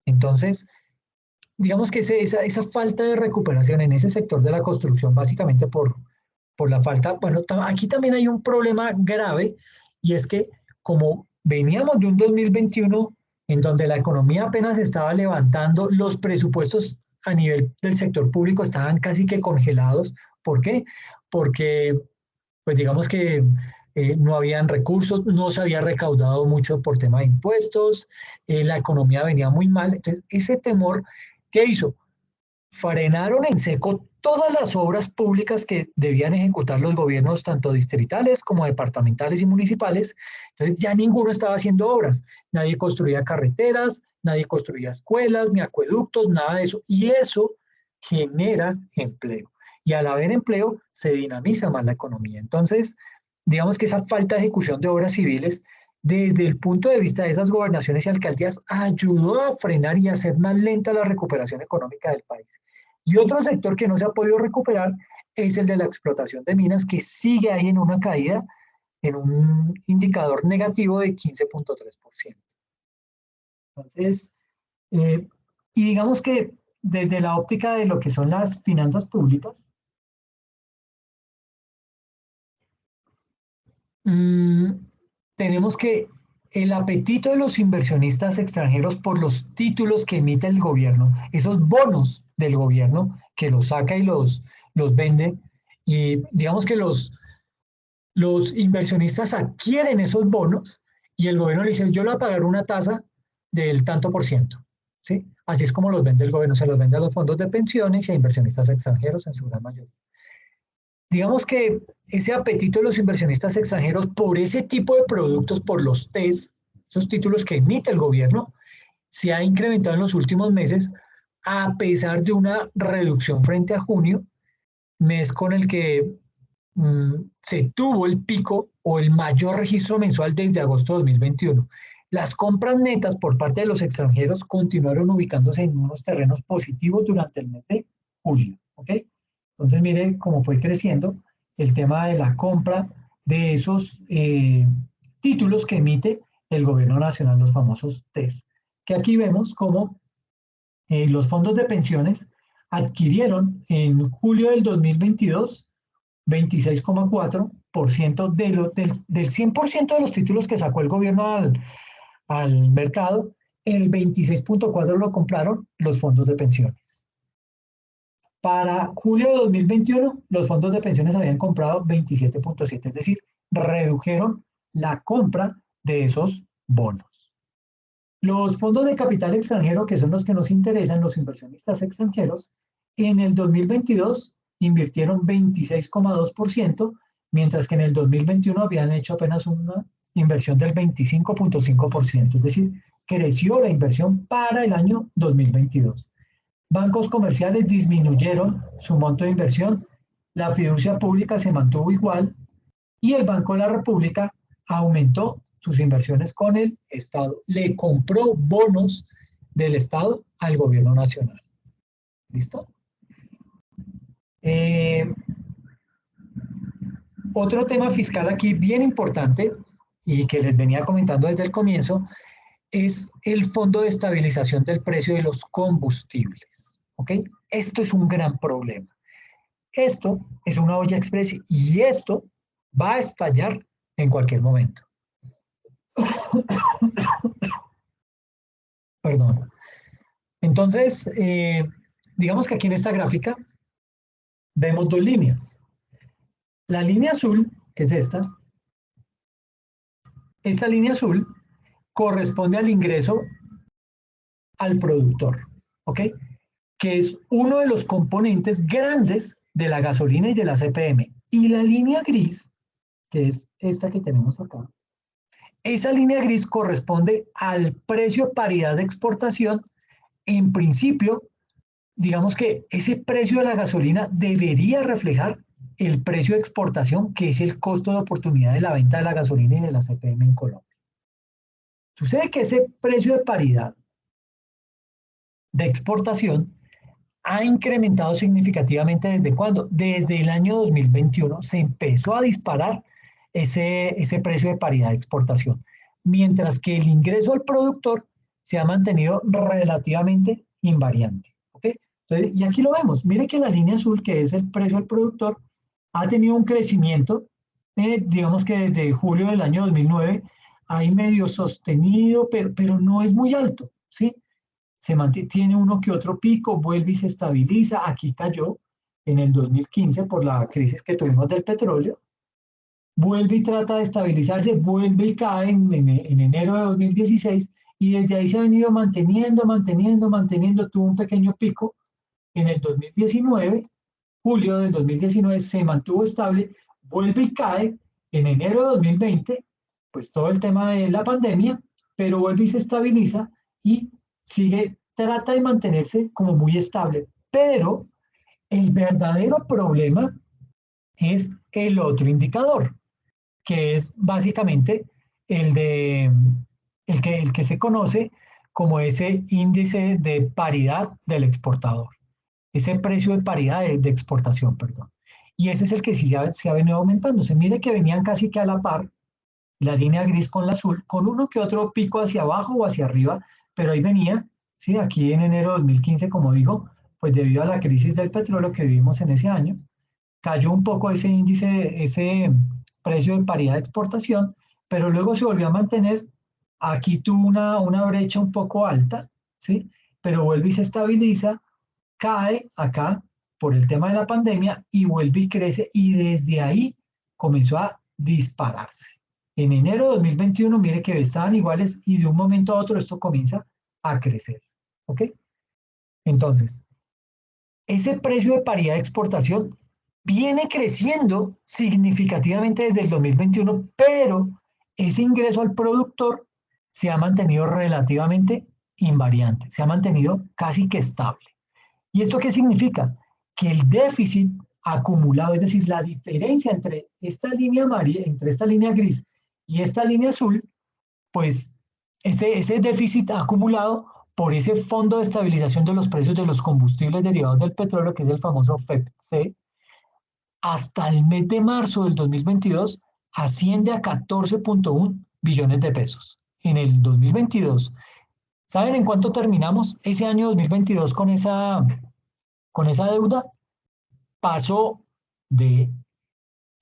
Entonces, digamos que esa falta de recuperación en ese sector de la construcción, básicamente por la falta, bueno, aquí también hay un problema grave y es que como veníamos de un 2021 en donde la economía apenas estaba levantando, los presupuestos a nivel del sector público estaban casi que congelados. ¿Por qué? Porque, pues digamos que no habían recursos, no se había recaudado mucho por tema de impuestos, la economía venía muy mal. Entonces, ese temor, ¿qué hizo? Frenaron en seco todas las obras públicas que debían ejecutar los gobiernos, tanto distritales como departamentales y municipales. Entonces ya ninguno estaba haciendo obras. Nadie construía carreteras, nadie construía escuelas, ni acueductos, nada de eso. Y eso genera empleo. Y al haber empleo, se dinamiza más la economía. Entonces, digamos que esa falta de ejecución de obras civiles, desde el punto de vista de esas gobernaciones y alcaldías, ayudó a frenar y a hacer más lenta la recuperación económica del país. Y otro sector que no se ha podido recuperar es el de la explotación de minas, que sigue ahí en una caída, en un indicador negativo de 15.3%. Entonces, y digamos que desde la óptica de lo que son las finanzas públicas, tenemos que el apetito de los inversionistas extranjeros por los títulos que emite el gobierno, esos bonos del gobierno que los saca y los vende, y digamos que los inversionistas adquieren esos bonos y el gobierno le dice, yo le voy a pagar una tasa del tanto por ciento, ¿sí? Así es como los vende el gobierno, se los vende a los fondos de pensiones y a inversionistas extranjeros en su gran mayoría. Digamos que ese apetito de los inversionistas extranjeros por ese tipo de productos, por los TES, esos títulos que emite el gobierno, se ha incrementado en los últimos meses, a pesar de una reducción frente a junio, mes con el que se tuvo el pico o el mayor registro mensual desde agosto de 2021. Las compras netas por parte de los extranjeros continuaron ubicándose en unos terrenos positivos durante el mes de julio, ¿ok? Entonces, mire cómo fue creciendo el tema de la compra de esos títulos que emite el gobierno nacional, los famosos TES. Que aquí vemos cómo los fondos de pensiones adquirieron en julio del 2022 26,4% del 100% de los títulos que sacó el gobierno al mercado, el 26,4% lo compraron los fondos de pensiones. Para julio de 2021, los fondos de pensiones habían comprado 27,7%, es decir, redujeron la compra de esos bonos. Los fondos de capital extranjero, que son los que nos interesan, los inversionistas extranjeros, en el 2022 invirtieron 26,2%, mientras que en el 2021 habían hecho apenas una inversión del 25,5%, es decir, creció la inversión para el año 2022. Bancos comerciales disminuyeron su monto de inversión, la fiducia pública se mantuvo igual y el Banco de la República aumentó sus inversiones con el Estado. Le compró bonos del Estado al gobierno nacional. ¿Listo? Otro tema fiscal aquí bien importante y que les venía comentando desde el comienzo es el Fondo de Estabilización del Precio de los Combustibles. ¿Ok? Esto es un gran problema. Esto es una olla express y esto va a estallar en cualquier momento. Perdón. Entonces, digamos que aquí en esta gráfica vemos dos líneas. La línea azul, que es esta línea azul corresponde al ingreso al productor, ¿ok? Que es uno de los componentes grandes de la gasolina y de la CPM. Y la línea gris, que es esta que tenemos acá, esa línea gris corresponde al precio paridad de exportación. En principio, digamos que ese precio de la gasolina debería reflejar el precio de exportación, que es el costo de oportunidad de la venta de la gasolina y de la CPM en Colombia. Sucede que ese precio de paridad de exportación ha incrementado significativamente ¿desde cuándo? Desde el año 2021 se empezó a disparar ese precio de paridad de exportación, mientras que el ingreso al productor se ha mantenido relativamente invariante. ¿Okay? Entonces, y aquí lo vemos, mire que la línea azul, que es el precio al productor, ha tenido un crecimiento, digamos que desde julio del año 2009 ahí medio sostenido, pero no es muy alto, ¿sí? Se mantiene uno que otro pico, vuelve y se estabiliza. Aquí cayó en el 2015 por la crisis que tuvimos del petróleo. Vuelve y trata de estabilizarse, vuelve y cae en enero de 2016 y desde ahí se ha venido manteniendo, tuvo un pequeño pico en el 2019, julio del 2019 se mantuvo estable, vuelve y cae en enero de 2020, pues todo el tema de la pandemia, pero vuelve y se estabiliza y sigue, trata de mantenerse como muy estable, pero el verdadero problema es el otro indicador, que es básicamente el de el que se conoce como ese índice de paridad del exportador, ese precio de paridad de exportación, perdón. Y ese es el que sí se ha venido aumentando. Se mire que venían casi que a la par, la línea gris con la azul, con uno que otro pico hacia abajo o hacia arriba, pero ahí venía, ¿sí? Aquí en enero de 2015, como digo, pues debido a la crisis del petróleo que vivimos en ese año, cayó un poco ese índice, ese precio de paridad de exportación, pero luego se volvió a mantener. Aquí tuvo una brecha un poco alta, ¿sí? Pero vuelve y se estabiliza, cae acá por el tema de la pandemia y vuelve y crece y desde ahí comenzó a dispararse. En enero de 2021, mire que estaban iguales y de un momento a otro esto comienza a crecer, ¿ok? Entonces, ese precio de paridad de exportación viene creciendo significativamente desde el 2021, pero ese ingreso al productor se ha mantenido relativamente invariante, se ha mantenido casi que estable. ¿Y esto qué significa? Que el déficit acumulado, es decir, la diferencia entre esta línea amarilla, entre esta línea gris y esta línea azul, pues ese déficit acumulado por ese fondo de estabilización de los precios de los combustibles derivados del petróleo, que es el famoso FEPC, hasta el mes de marzo del 2022 asciende a 14.1 billones de pesos. En el 2022, ¿saben en cuánto terminamos ese año 2022 con esa deuda? Pasó de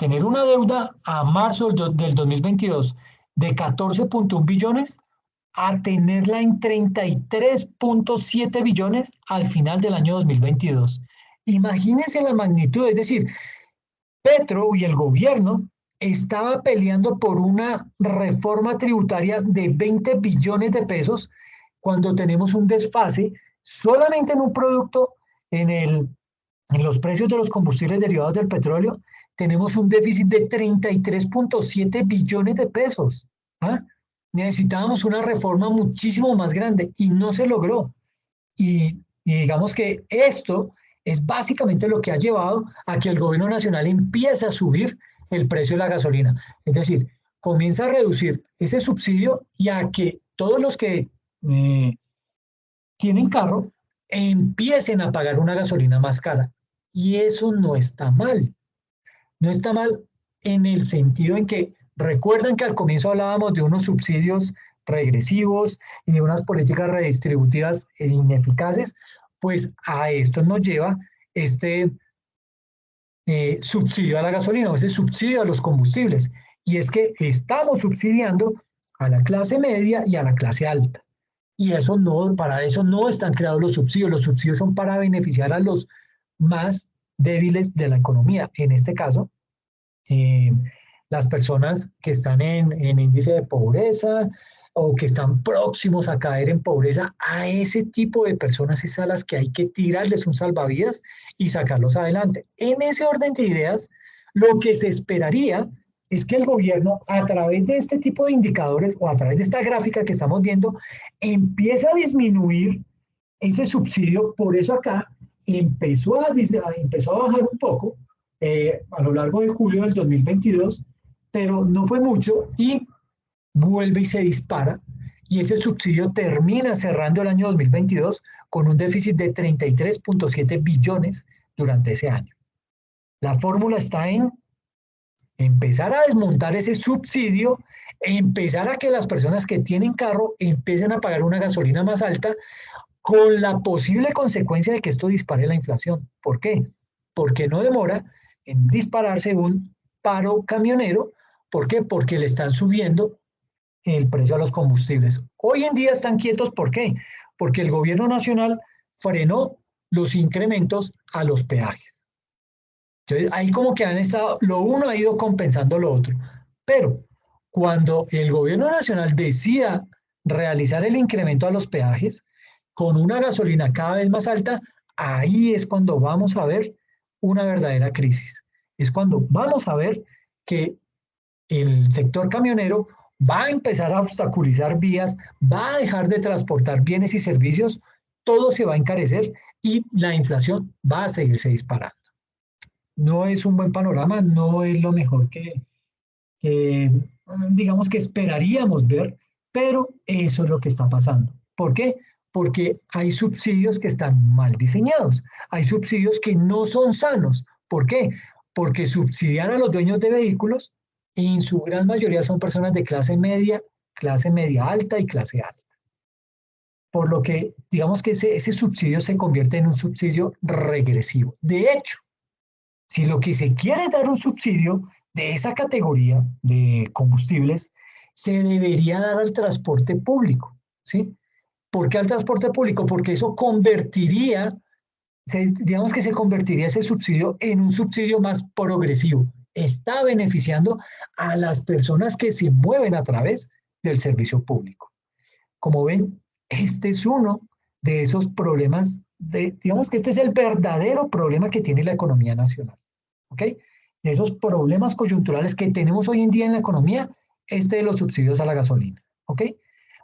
tener una deuda a marzo del 2022 de 14.1 billones a tenerla en 33.7 billones al final del año 2022. Imagínense la magnitud, es decir, Petro y el gobierno estaba peleando por una reforma tributaria de 20 billones de pesos cuando tenemos un desfase solamente en un producto, en los precios de los combustibles derivados del petróleo, tenemos un déficit de 33.7 billones de pesos. ¿Ah? Necesitábamos una reforma muchísimo más grande y no se logró. Y digamos que esto es básicamente lo que ha llevado a que el gobierno nacional empiece a subir el precio de la gasolina. Es decir, comienza a reducir ese subsidio y a que todos los que tienen carro empiecen a pagar una gasolina más cara. Y eso no está mal. No está mal en el sentido en que recuerdan que al comienzo hablábamos de unos subsidios regresivos y de unas políticas redistributivas ineficaces, pues a esto nos lleva este subsidio a la gasolina o este subsidio a los combustibles. Y es que estamos subsidiando a la clase media y a la clase alta. Y eso no, para eso no están creados los subsidios son para beneficiar a los más débiles de la economía. En este caso, eh, las personas que están en índice de pobreza o que están próximos a caer en pobreza, a ese tipo de personas es a las que hay que tirarles un salvavidas y sacarlos adelante. En ese orden de ideas, lo que se esperaría es que el gobierno, a través de este tipo de indicadores o a través de esta gráfica que estamos viendo, empiece a disminuir ese subsidio. Por eso acá empezó a bajar un poco a lo largo de julio del 2022, pero no fue mucho y vuelve y se dispara y ese subsidio termina cerrando el año 2022 con un déficit de 33.7 billones durante ese año. La fórmula está en empezar a desmontar ese subsidio, empezar a que las personas que tienen carro empiecen a pagar una gasolina más alta con la posible consecuencia de que esto dispare la inflación. ¿Por qué? Porque no demora en dispararse un paro camionero. ¿Por qué? Porque le están subiendo el precio a los combustibles. Hoy en día están quietos, ¿por qué? Porque el gobierno nacional frenó los incrementos a los peajes. Entonces, ahí como que han estado, lo uno ha ido compensando lo otro. Pero cuando el gobierno nacional decida realizar el incremento a los peajes con una gasolina cada vez más alta, ahí es cuando vamos a ver una verdadera crisis. Es cuando vamos a ver que el sector camionero va a empezar a obstaculizar vías, va a dejar de transportar bienes y servicios, todo se va a encarecer y la inflación va a seguirse disparando. No es un buen panorama, no es lo mejor que, digamos que esperaríamos ver, pero eso es lo que está pasando. ¿Por qué? Porque hay subsidios que están mal diseñados, hay subsidios que no son sanos. ¿Por qué? Porque subsidian a los dueños de vehículos y en su gran mayoría son personas de clase media alta y clase alta. Por lo que digamos que ese subsidio se convierte en un subsidio regresivo. De hecho, si lo que se quiere es dar un subsidio de esa categoría de combustibles, se debería dar al transporte público, ¿sí? ¿Por qué al transporte público? Porque eso convertiría, digamos que se convertiría ese subsidio en un subsidio más progresivo. Está beneficiando a las personas que se mueven a través del servicio público. Como ven, este es uno de esos problemas, digamos que este es el verdadero problema que tiene la economía nacional. ¿Ok? De esos problemas coyunturales que tenemos hoy en día en la economía, este de los subsidios a la gasolina. ¿Ok?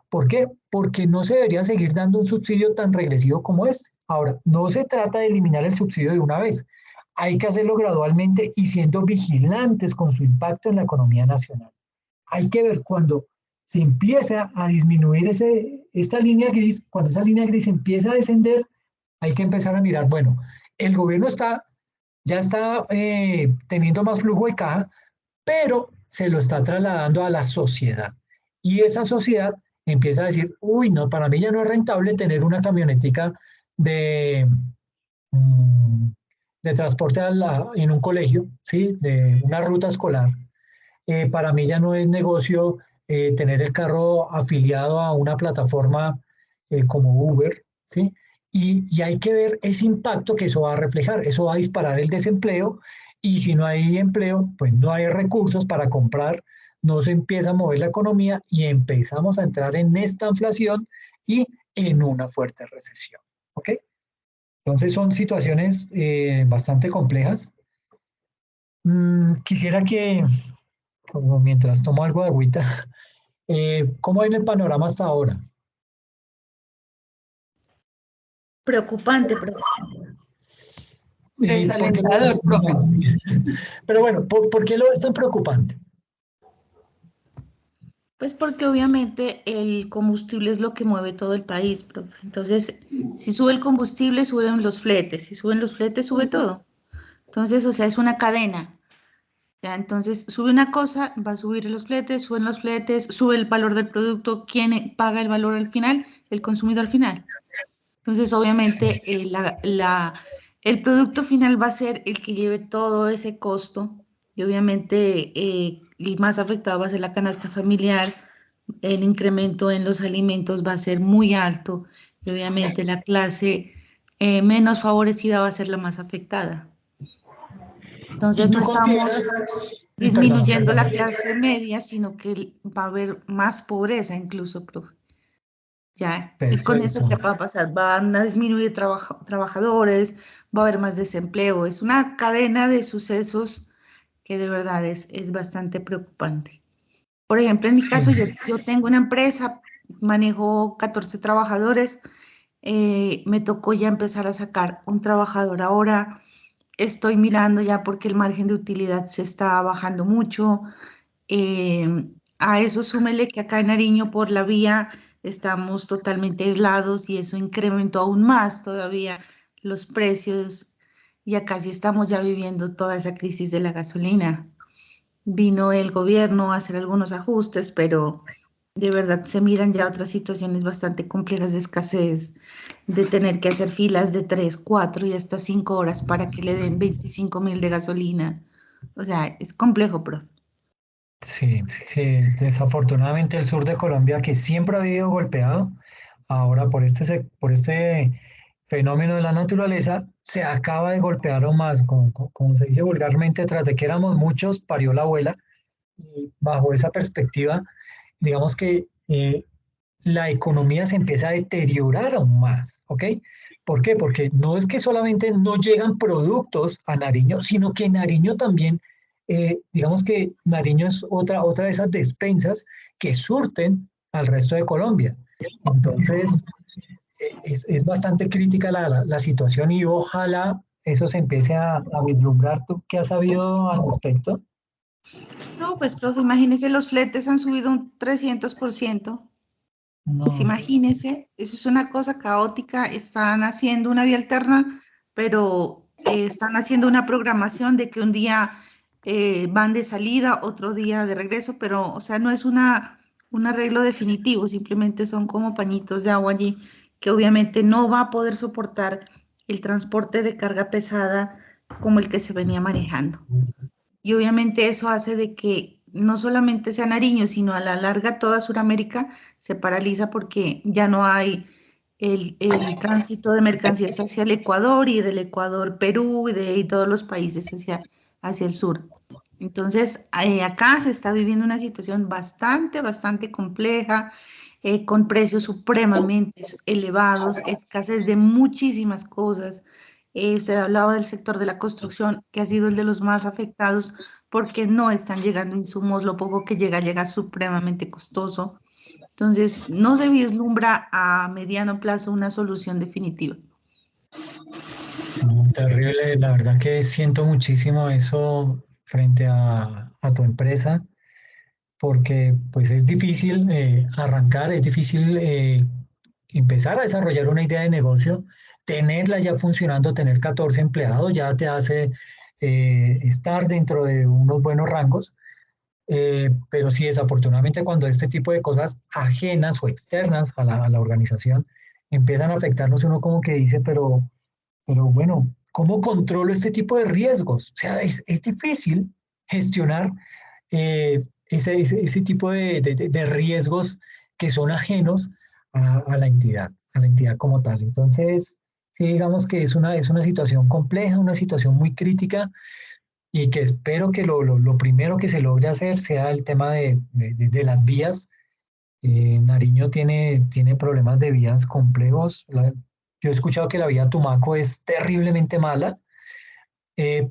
¿Por qué? Porque no se debería seguir dando un subsidio tan regresivo como este. Ahora, no se trata de eliminar el subsidio de una vez. Hay que hacerlo gradualmente y siendo vigilantes con su impacto en la economía nacional. Hay que ver cuando se empieza a disminuir esta línea gris, cuando esa línea gris empieza a descender, hay que empezar a mirar, bueno, el gobierno ya está teniendo más flujo de caja, pero se lo está trasladando a la sociedad. Y esa sociedad empieza a decir, uy, no, para mí ya no es rentable tener una camionetica de, mm, de transporte en un colegio, ¿sí? De una ruta escolar. Para mí ya no es negocio tener el carro afiliado a una plataforma como Uber, ¿sí? Y hay que ver ese impacto que eso va a reflejar. Eso va a disparar el desempleo y si no hay empleo, pues no hay recursos para comprar, no se empieza a mover la economía y empezamos a entrar en esta inflación y en una fuerte recesión. ¿Ok? Entonces son situaciones bastante complejas. Quisiera que, como mientras tomo algo de agüita, ¿cómo ven el panorama hasta ahora? Preocupante, profe. ¿Por qué lo ves Desalentador, profe. preocupante? Pero bueno, ¿por qué lo ves tan preocupante? Pues porque obviamente el combustible es lo que mueve todo el país, profe. Entonces, si sube el combustible, suben los fletes. Si suben los fletes, sube todo. Entonces, o sea, es una cadena. ¿Ya? Entonces, sube una cosa, va a subir los fletes, suben los fletes, sube el valor del producto. ¿Quién paga el valor al final? El consumidor final. Entonces, obviamente, el producto final va a ser el que lleve todo ese costo y obviamente el más afectado va a ser la canasta familiar, el incremento en los alimentos va a ser muy alto y obviamente la clase menos favorecida va a ser la más afectada. Entonces, ¿Y no tú estamos consideras, disminuyendo la perdón, clase media, sino que va a haber más pobreza incluso, profe. Ya, y con eso, perfecto. ¿qué va a pasar? Van a disminuir trabajadores, va a haber más desempleo. Es una cadena de sucesos que de verdad es bastante preocupante. Por ejemplo, en mi Sí. caso, yo tengo una empresa, manejo 14 trabajadores, me tocó ya empezar a sacar un trabajador ahora. Estoy mirando ya porque el margen de utilidad se está bajando mucho. Eh, a eso súmele que acá en Nariño por la vía estamos totalmente aislados y eso incrementó aún más todavía los precios y acá sí estamos ya viviendo toda esa crisis de la gasolina. Vino el gobierno a hacer algunos ajustes, pero de verdad se miran ya otras situaciones bastante complejas de escasez, de tener que hacer filas de 3, 4 y hasta 5 horas para que le den 25.000 de gasolina. O sea, es complejo, profe. Sí, sí, desafortunadamente el sur de Colombia, que siempre ha habido golpeado, ahora por este fenómeno de la naturaleza, se acaba de golpear aún más, como se dice vulgarmente, tras de que éramos muchos, parió la abuela, y bajo esa perspectiva, digamos que la economía se empieza a deteriorar aún más, ¿ok? ¿Por qué? Porque no es que solamente no llegan productos a Nariño, sino que Nariño también, digamos que Nariño es otra de esas despensas que surten al resto de Colombia. Entonces, es bastante crítica la situación y ojalá eso se empiece a vislumbrar. ¿Tú qué has sabido al respecto? No, pues, profe, imagínese, los fletes han subido un 300%. Pues No. imagínese, eso es una cosa caótica. Están haciendo una vía alterna, pero están haciendo una programación de que un día van de salida, otro día de regreso, pero, o sea, no es un arreglo definitivo, simplemente son como pañitos de agua allí, que obviamente no va a poder soportar el transporte de carga pesada como el que se venía manejando. Y obviamente eso hace de que no solamente sea Nariño, sino a la larga toda Sudamérica se paraliza porque ya no hay el tránsito de mercancías hacia el Ecuador y del Ecuador Perú y de ahí todos los países hacia el sur. Entonces, acá se está viviendo una situación bastante compleja, con precios supremamente elevados, escasez de muchísimas cosas. Usted hablaba del sector de la construcción, que ha sido el de los más afectados porque no están llegando insumos, lo poco que llega supremamente costoso. Entonces, no se vislumbra a mediano plazo una solución definitiva. No, terrible, la verdad que siento muchísimo eso frente a tu empresa, porque pues es difícil arrancar, es difícil empezar a desarrollar una idea de negocio, tenerla ya funcionando, tener 14 empleados ya te hace estar dentro de unos buenos rangos, pero sí, desafortunadamente cuando este tipo de cosas ajenas o externas a la organización empiezan a afectarnos, uno como que dice, pero bueno, ¿cómo controlo este tipo de riesgos? O sea, es difícil gestionar ese tipo de riesgos que son ajenos a la entidad como tal. Entonces, sí, digamos que es una situación compleja, una situación muy crítica y que espero que lo primero que se logre hacer sea el tema de las vías. Nariño tiene problemas de vías complejos. Yo he escuchado que la vía Tumaco es terriblemente mala,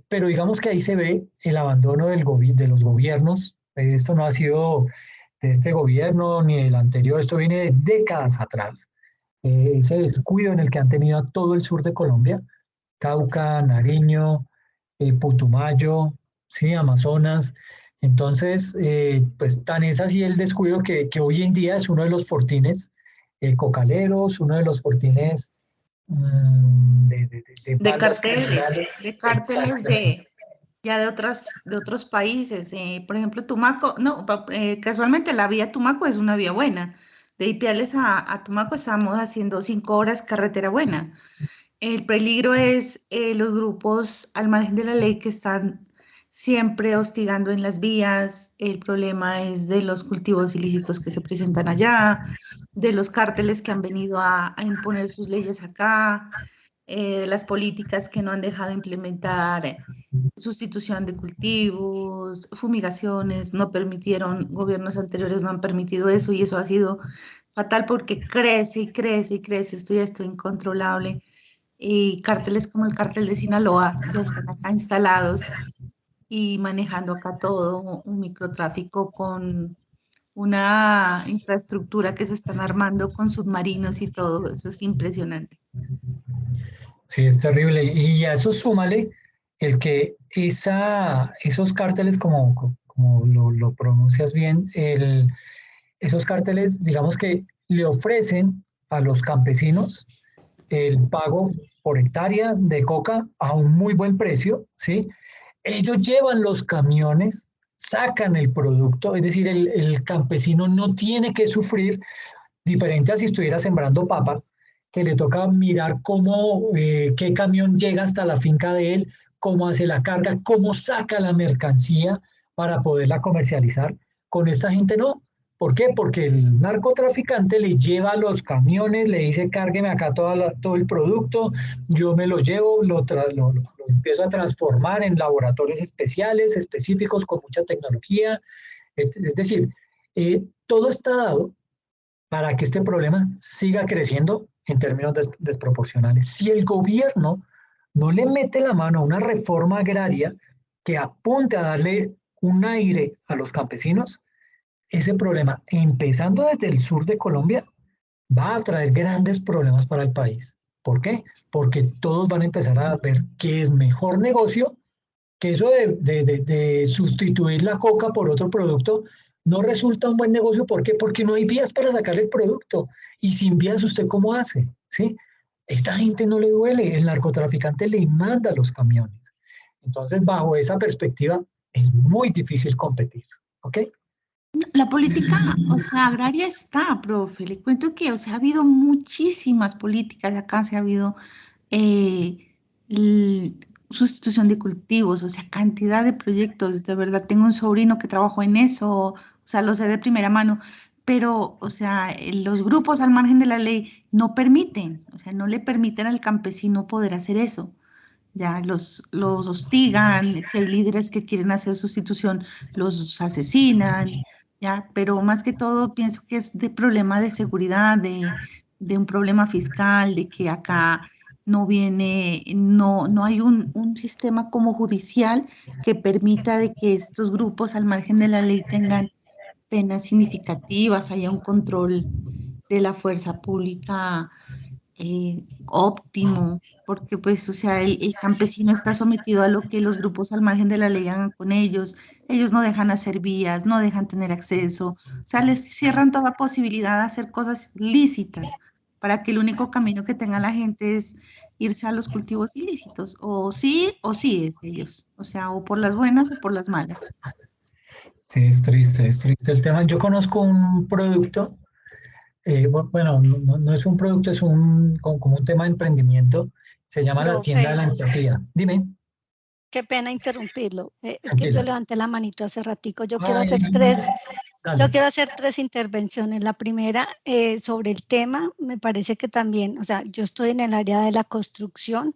pero digamos que ahí se ve el abandono de los gobiernos. Esto no ha sido de este gobierno ni del anterior, esto viene de décadas atrás. Ese descuido en el que han tenido a todo el sur de Colombia, Cauca, Nariño, Putumayo, sí, Amazonas. Entonces, pues tan es así el descuido que hoy en día es uno de los fortines cocaleros, uno de los fortines de De bandas carteles, criminales. de cárteles Exactamente. ya de otros países. Por ejemplo, Tumaco, no, casualmente la vía Tumaco es una vía buena. De Ipiales a Tumaco estamos haciendo 5 horas carretera buena. El peligro es los grupos al margen de la ley que están siempre hostigando en las vías. El problema es de los cultivos ilícitos que se presentan allá, de los cárteles que han venido a imponer sus leyes acá, de las políticas que no han dejado implementar, sustitución de cultivos, fumigaciones, no permitieron, gobiernos anteriores no han permitido eso y eso ha sido fatal porque crece y crece y crece, esto ya es incontrolable. Y cárteles como el cártel de Sinaloa ya están acá instalados y manejando acá todo un microtráfico con una infraestructura que se están armando con submarinos y todo, eso es impresionante. Sí, es terrible. Y a eso súmale el que esos cárteles, como lo pronuncias bien, esos cárteles, digamos que le ofrecen a los campesinos el pago por hectárea de coca a un muy buen precio, ¿sí? Ellos llevan los camiones, sacan el producto, es decir, el campesino no tiene que sufrir, diferente a si estuviera sembrando papa, que le toca mirar cómo, qué camión llega hasta la finca de él, cómo hace la carga, cómo saca la mercancía. para poderla comercializar. Con esta gente no. ¿Por qué? Porque el narcotraficante le lleva los camiones, le dice cárgueme acá todo el producto, yo me lo llevo, lo empiezo a transformar en laboratorios especiales, específicos, con mucha tecnología. Es decir, todo está dado para que este problema siga creciendo en términos desproporcionales. Si el gobierno no le mete la mano a una reforma agraria que apunte a darle un aire a los campesinos, ese problema, empezando desde el sur de Colombia, va a traer grandes problemas para el país. ¿Por qué? Porque todos van a empezar a ver que es mejor negocio, que eso de sustituir la coca por otro producto no resulta un buen negocio. ¿Por qué? Porque no hay vías para sacar el producto. Y sin vías, ¿usted cómo hace? ¿Sí? Esta gente no le duele, el narcotraficante le manda los camiones. Entonces, bajo esa perspectiva, es muy difícil competir. ¿Ok? La política, o sea, agraria está, profe. Le cuento que, o sea, ha habido muchísimas políticas acá, se ha habido sustitución de cultivos, o sea, cantidad de proyectos. De verdad, tengo un sobrino que trabajó en eso, o sea, lo sé de primera mano, pero, o sea, los grupos al margen de la ley no permiten, o sea, no le permiten al campesino poder hacer eso. Ya los hostigan, si hay líderes que quieren hacer sustitución, los asesinan, ya, pero más que todo pienso que es de problema de seguridad, de un problema fiscal, de que acá no viene, no hay un sistema como judicial que permita de que estos grupos al margen de la ley tengan penas significativas, haya un control de la fuerza pública óptimo, porque pues, o sea, el campesino está sometido a lo que los grupos al margen de la ley hagan con ellos no dejan hacer vías, no dejan tener acceso, o sea, les cierran toda posibilidad de hacer cosas lícitas, para que el único camino que tenga la gente es irse a los cultivos ilícitos, o sí es de ellos, o sea, o por las buenas o por las malas. Sí, es triste el tema. Yo conozco un producto, bueno, no es un producto, es como un tema de emprendimiento, se llama la tienda de Profe, la empatía. Dime, qué pena interrumpirlo. Es que yo tranquila. levanté la manito hace ratico. Ay, Yo dale. quiero hacer tres intervenciones. La primera, sobre el tema, me parece que también, o sea, yo estoy en el área de la construcción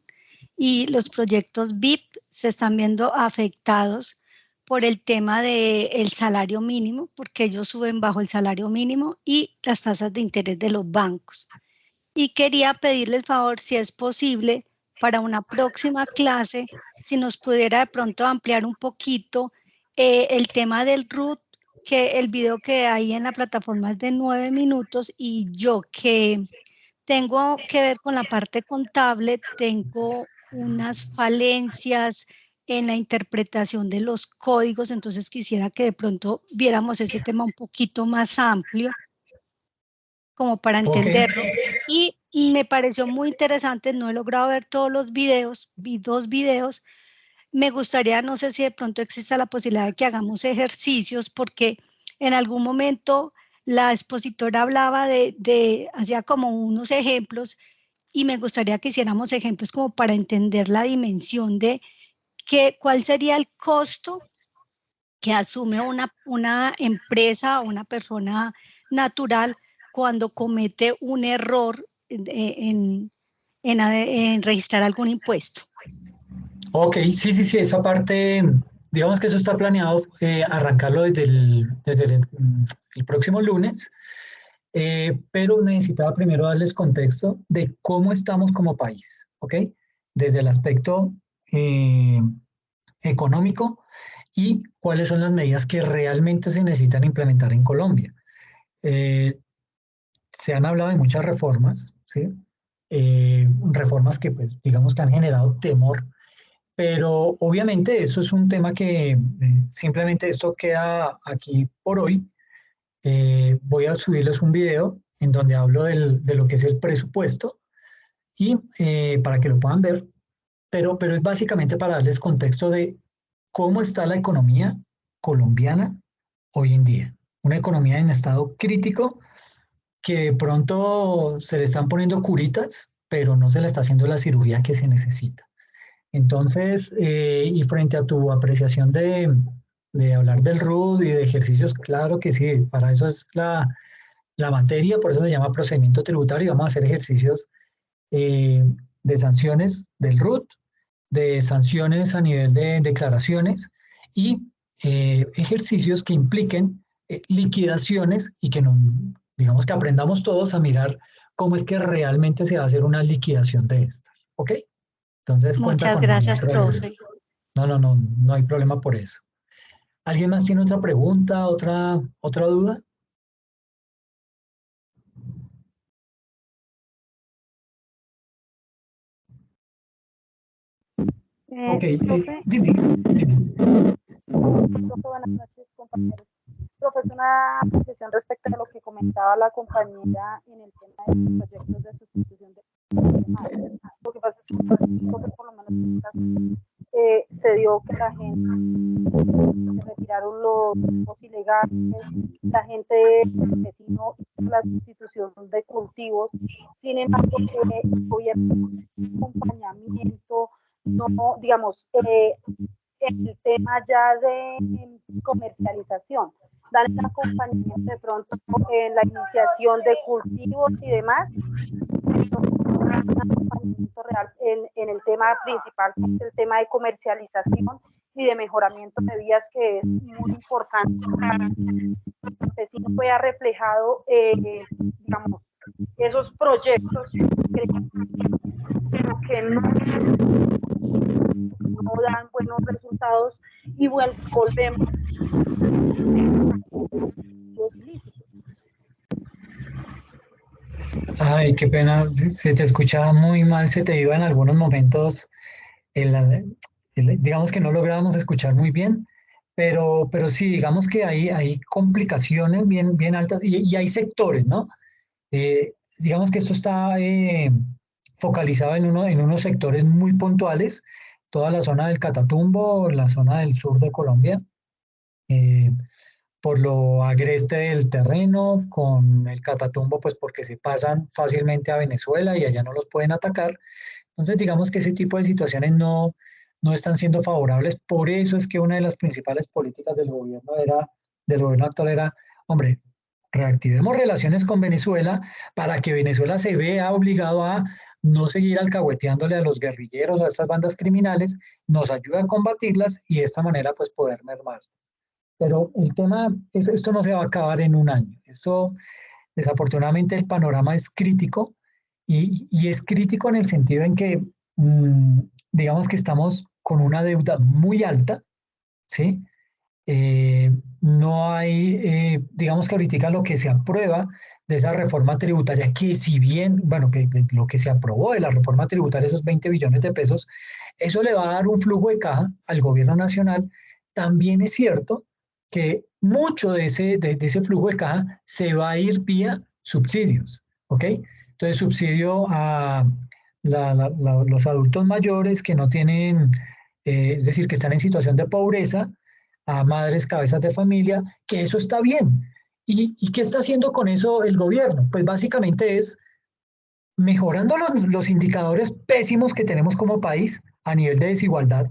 y los proyectos VIP se están viendo afectados por el tema del salario mínimo, porque ellos suben bajo el salario mínimo y las tasas de interés de los bancos. Y quería pedirle el favor, si es posible, para una próxima clase, si nos pudiera de pronto ampliar un poquito el tema del RUT, que el video que hay en la plataforma es de 9 minutos y yo que tengo que ver con la parte contable, tengo unas falencias en la interpretación de los códigos, entonces quisiera que de pronto viéramos ese tema un poquito más amplio como para Ok, entenderlo. Y me pareció muy interesante, no he logrado ver todos los videos, vi 2 videos. Me gustaría, no sé si de pronto exista la posibilidad de que hagamos ejercicios, porque en algún momento la expositora hablaba hacía como unos ejemplos, y me gustaría que hiciéramos ejemplos como para entender la dimensión de cuál sería el costo que asume una empresa o una persona natural cuando comete un error en registrar algún impuesto. ok, sí, esa parte, digamos que eso está planeado arrancarlo desde el próximo lunes, pero necesitaba primero darles contexto de cómo estamos como país, ¿ok? Desde el aspecto eh, económico y cuáles son las medidas que realmente se necesitan implementar en Colombia. Eh, Se han hablado de muchas reformas, ¿sí? Reformas que, pues, digamos que han generado temor, pero obviamente eso es un tema que simplemente esto queda aquí por hoy. Voy a subirles un video en donde hablo de lo que es el presupuesto y para que lo puedan ver, pero es básicamente para darles contexto de cómo está la economía colombiana hoy en día. Una economía en estado crítico que de pronto se le están poniendo curitas, pero no se le está haciendo la cirugía que se necesita. Entonces, y frente a tu apreciación de hablar del RUT y de ejercicios, claro que sí, para eso es la materia, por eso se llama procedimiento tributario y vamos a hacer ejercicios eh, de sanciones del RUT, de sanciones a nivel de declaraciones y ejercicios que impliquen liquidaciones y que no, digamos que aprendamos todos a mirar cómo es que realmente se va a hacer una liquidación de estas, ¿ok? Entonces cuenta Muchas con no hay gracias, problema. profe. No hay problema por eso. ¿Alguien más tiene otra pregunta, otra duda? Ok, Profe, dime. profe, buenas noches, compañeros. Profe, es una precisión respecto a lo que comentaba la compañera en el tema de los proyectos de sustitución de demás. Lo que pasa es que por lo menos en este caso, se dio que la gente se retiraron los grupos ilegales, la gente vecino hizo la sustitución de cultivos. Sin embargo, el gobierno acompañamiento, no, digamos, el tema ya de comercialización, dan el acompañamiento de pronto en la iniciación de cultivos y demás, un acompañamiento real en el tema principal, que es el tema de comercialización y de mejoramiento de vías, que es muy importante para que el campesino vea reflejado, digamos, esos proyectos que no dan buenos resultados y volvemos los ilícitos. Ay, qué pena, se te escuchaba muy mal, se te iba en algunos momentos, digamos que no lográbamos escuchar muy bien, pero sí, digamos que hay complicaciones bien altas y hay sectores, ¿no? Digamos que esto está focalizado en unos sectores muy puntuales, toda la zona del Catatumbo, la zona del sur de Colombia, eh, por lo agreste del terreno, con el Catatumbo, pues porque se pasan fácilmente a Venezuela y allá no los pueden atacar. Entonces, digamos que ese tipo de situaciones no están siendo favorables. Por eso es que una de las principales políticas del gobierno actual era, hombre, reactivemos relaciones con Venezuela para que Venezuela se vea obligado a no seguir alcahueteándole a los guerrilleros o a estas bandas criminales, nos ayuda a combatirlas y de esta manera pues poder mermar. Pero el tema es, esto no se va a acabar en un año. Esto, desafortunadamente, el panorama es crítico y es crítico en el sentido en que, digamos que estamos con una deuda muy alta, ¿sí? No hay, digamos que ahorita lo que se aprueba de esa reforma tributaria, que si bien, bueno, que lo que se aprobó de la reforma tributaria, esos 20 billones de pesos, eso le va a dar un flujo de caja al gobierno nacional. También es cierto que mucho de ese flujo de caja se va a ir vía subsidios, ¿ok? Entonces, subsidio a los adultos mayores que no tienen, es decir, que están en situación de pobreza, a madres cabezas de familia, que eso está bien. ¿Y qué está haciendo con eso el gobierno? Pues básicamente es mejorando los indicadores pésimos que tenemos como país a nivel de desigualdad.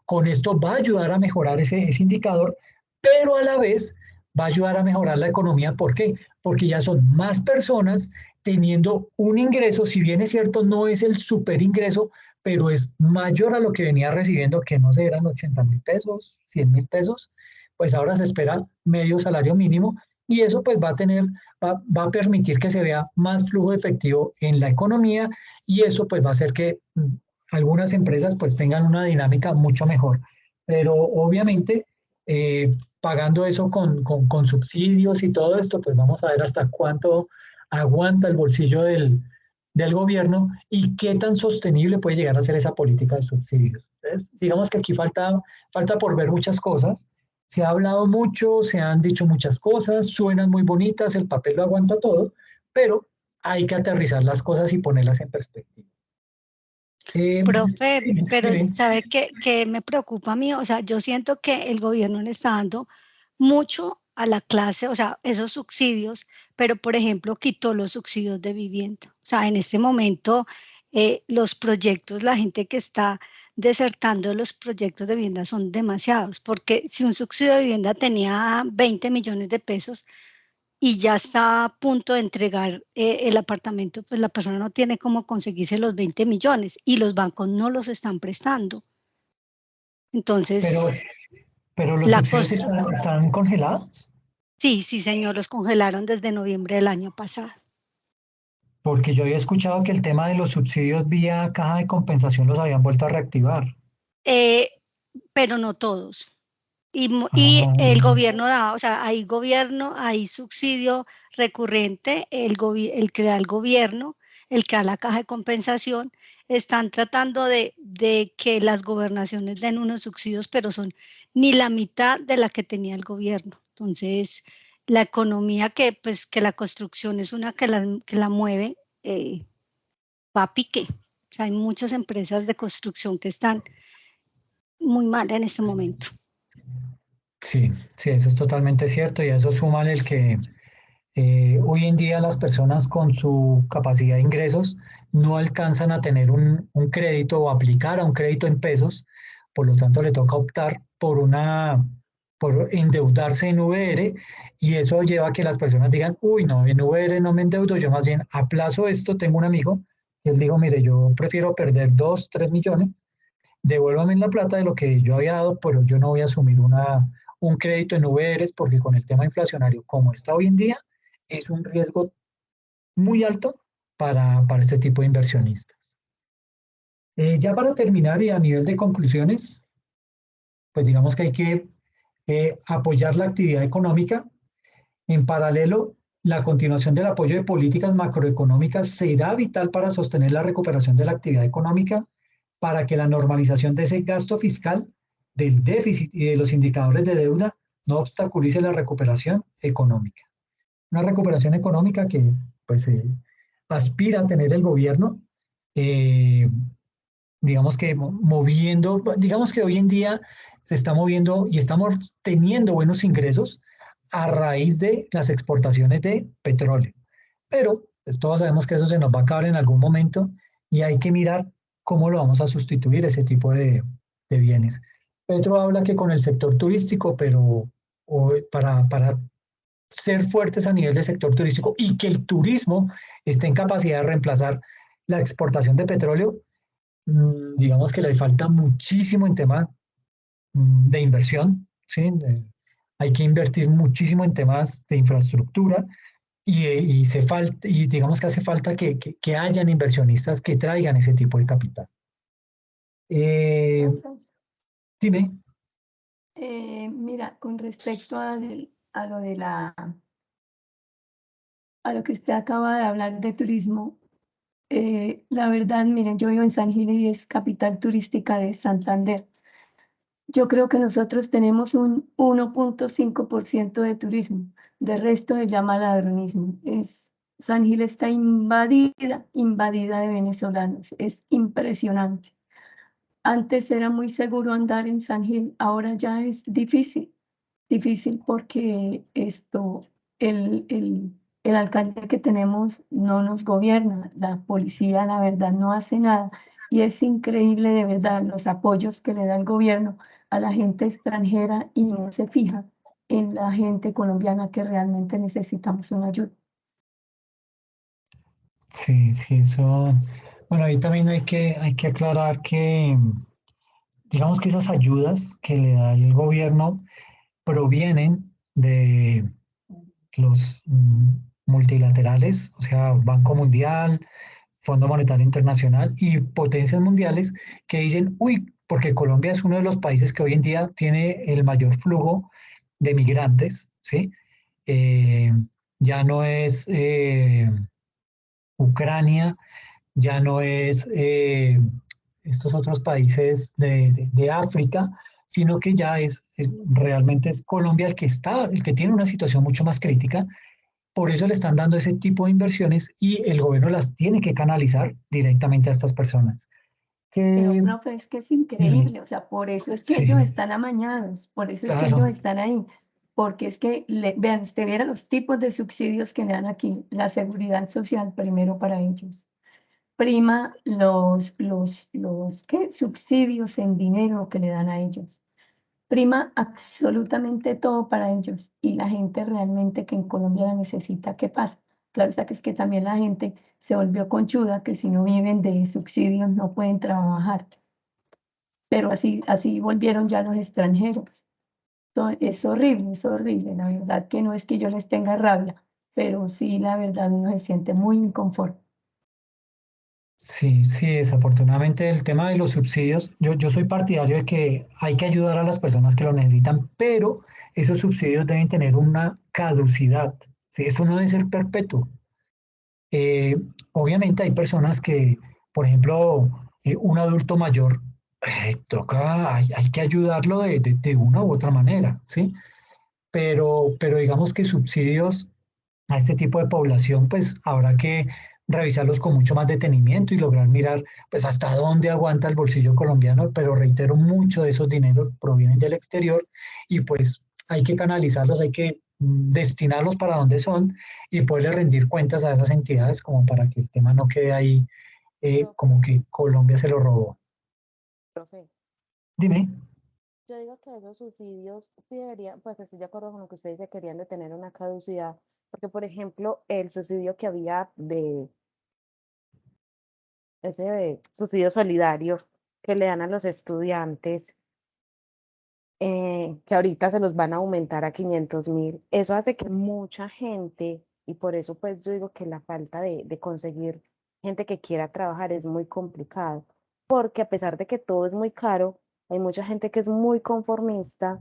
Con esto va a ayudar a mejorar ese indicador, pero a la vez va a ayudar a mejorar la economía. ¿Por qué? Porque ya son más personas teniendo un ingreso, si bien es cierto, no es el super ingreso, pero es mayor a lo que venía recibiendo, que no sé, eran 80.000 pesos, 100.000 pesos, pues ahora se espera medio salario mínimo y eso pues va a permitir que se vea más flujo efectivo en la economía y eso pues va a hacer que algunas empresas pues tengan una dinámica mucho mejor. Pero obviamente pagando eso con subsidios y todo esto, pues vamos a ver hasta cuánto aguanta el bolsillo del gobierno y qué tan sostenible puede llegar a ser esa política de subsidios. Entonces, digamos que aquí falta por ver muchas cosas. Se ha hablado mucho, se han dicho muchas cosas, suenan muy bonitas, el papel lo aguanta todo, pero hay que aterrizar las cosas y ponerlas en perspectiva. Profe, pero Dime. ¿sabe qué me preocupa a mí? O sea, yo siento que el gobierno le está dando mucho a la clase, o sea, esos subsidios, pero por ejemplo quitó los subsidios de vivienda. O sea, en este momento los proyectos, la gente que está desertando de los proyectos de vivienda son demasiados, porque si un subsidio de vivienda tenía 20 millones de pesos y ya está a punto de entregar el apartamento, pues la persona no tiene cómo conseguirse los 20 millones y los bancos no los están prestando. Entonces, Pero los la subsidios construcción, están congelados, sí, señor, los congelaron desde noviembre del año pasado. porque yo había escuchado que el tema de los subsidios vía caja de compensación los habían vuelto a reactivar. Pero no todos. Y Ah, el gobierno da, o sea, hay gobierno, hay subsidio recurrente, el que da el gobierno, el que da la caja de compensación, están tratando de que las gobernaciones den unos subsidios, pero son ni la mitad de la que tenía el gobierno. Entonces, la economía pues, que la construcción es una que la mueve, va a pique. O sea, hay muchas empresas de construcción que están muy mal en este momento. sí, sí, eso es totalmente cierto y a eso suma el que hoy en día las personas con su capacidad de ingresos no alcanzan a tener un crédito o aplicar a un crédito en pesos, por lo tanto le toca optar por endeudarse en VR y eso lleva a que las personas digan, uy, no, en VR no me endeudo, yo más bien aplazo esto. Tengo un amigo que él dijo, mire, yo prefiero perder 2, 3 millones, devuélvame la plata de lo que yo había dado, pero yo no voy a asumir un crédito en VRs porque con el tema inflacionario como está hoy en día, es un riesgo muy alto para este tipo de inversionistas. Ya para terminar y a nivel de conclusiones, pues digamos que hay que apoyar la actividad económica. En paralelo, la continuación del apoyo de políticas macroeconómicas será vital para sostener la recuperación de la actividad económica, para que la normalización de ese gasto fiscal, del déficit y de los indicadores de deuda no obstaculice la recuperación económica. Una recuperación económica que pues aspira a tener el gobierno, eh, digamos que moviendo, digamos que hoy en día se está moviendo y estamos teniendo buenos ingresos a raíz de las exportaciones de petróleo. Pero pues, todos sabemos que eso se nos va a acabar en algún momento y hay que mirar cómo lo vamos a sustituir ese tipo de bienes. Petro habla que con el sector turístico, pero para ser fuertes a nivel del sector turístico y que el turismo esté en capacidad de reemplazar la exportación de petróleo, digamos que le falta muchísimo en tema de inversión, ¿sí? Hay que invertir muchísimo en temas de infraestructura y digamos que hace falta que hayan inversionistas que traigan ese tipo de capital. Dime. Mira, con respecto a lo de a lo que usted acaba de hablar de turismo, la verdad, miren, yo vivo en San Gil y es capital turística de Santander. Yo creo que nosotros tenemos un 1.5% de turismo, de resto se llama ladronismo. San Gil está invadida de venezolanos, es impresionante. Antes era muy seguro andar en San Gil, ahora ya es difícil porque el alcalde que tenemos no nos gobierna, la policía la verdad no hace nada y es increíble de verdad los apoyos que le da el gobierno a la gente extranjera y no se fija en la gente colombiana que realmente necesitamos una ayuda. Sí, sí, eso. Bueno, ahí también hay que aclarar que, digamos que esas ayudas que le da el gobierno provienen de los multilaterales, o sea, Banco Mundial, Fondo Monetario Internacional y potencias mundiales que dicen, uy, porque Colombia es uno de los países que hoy en día tiene el mayor flujo de migrantes, ¿sí? Eh, ya no es Ucrania, ya no es estos otros países de África, sino que ya realmente es Colombia el que tiene una situación mucho más crítica. Por eso le están dando ese tipo de inversiones y el gobierno las tiene que canalizar directamente a estas personas. Pero, Que, profe, es que es dime, increíble, o sea, por eso es que sí, ellos están amañados, por eso es que claro, ellos están ahí, porque es que, vean, usted viera los tipos de subsidios que le dan aquí, la seguridad social primero para ellos, prima ¿qué? Subsidios en dinero que le dan a ellos. Prima absolutamente todo para ellos y la gente realmente que en Colombia la necesita, ¿qué pasa? Claro está que es que también la gente se volvió conchuda, que si no viven de subsidios no pueden trabajar, pero así volvieron ya los extranjeros. Es horrible, la verdad que no es que yo les tenga rabia, pero sí, la verdad uno se siente muy inconforme. Sí, sí, desafortunadamente el tema de los subsidios, yo soy partidario de que hay que ayudar a las personas que lo necesitan, pero esos subsidios deben tener una caducidad, ¿sí? Eso no debe ser perpetuo. Eh, Obviamente hay personas que, por ejemplo, un adulto mayor, hay que ayudarlo de una u otra manera, ¿sí? Pero digamos que subsidios a este tipo de población, pues habrá que revisarlos con mucho más detenimiento y lograr mirar pues hasta dónde aguanta el bolsillo colombiano, pero reitero, mucho de esos dineros provienen del exterior y pues hay que canalizarlos, hay que destinarlos para donde son y poderle rendir cuentas a esas entidades como para que el tema no quede ahí como Profe, que Colombia se lo robó. profe, Dime. yo digo que esos subsidios sí deberían, pues estoy de acuerdo con lo que usted dice, querían de tener una caducidad, porque por ejemplo, el subsidio que había de ese subsidio solidario que le dan a los estudiantes, que ahorita se los van a aumentar a 500.000, eso hace que mucha gente, y por eso pues yo digo que la falta de conseguir gente que quiera trabajar es muy complicado, porque a pesar de que todo es muy caro, hay mucha gente que es muy conformista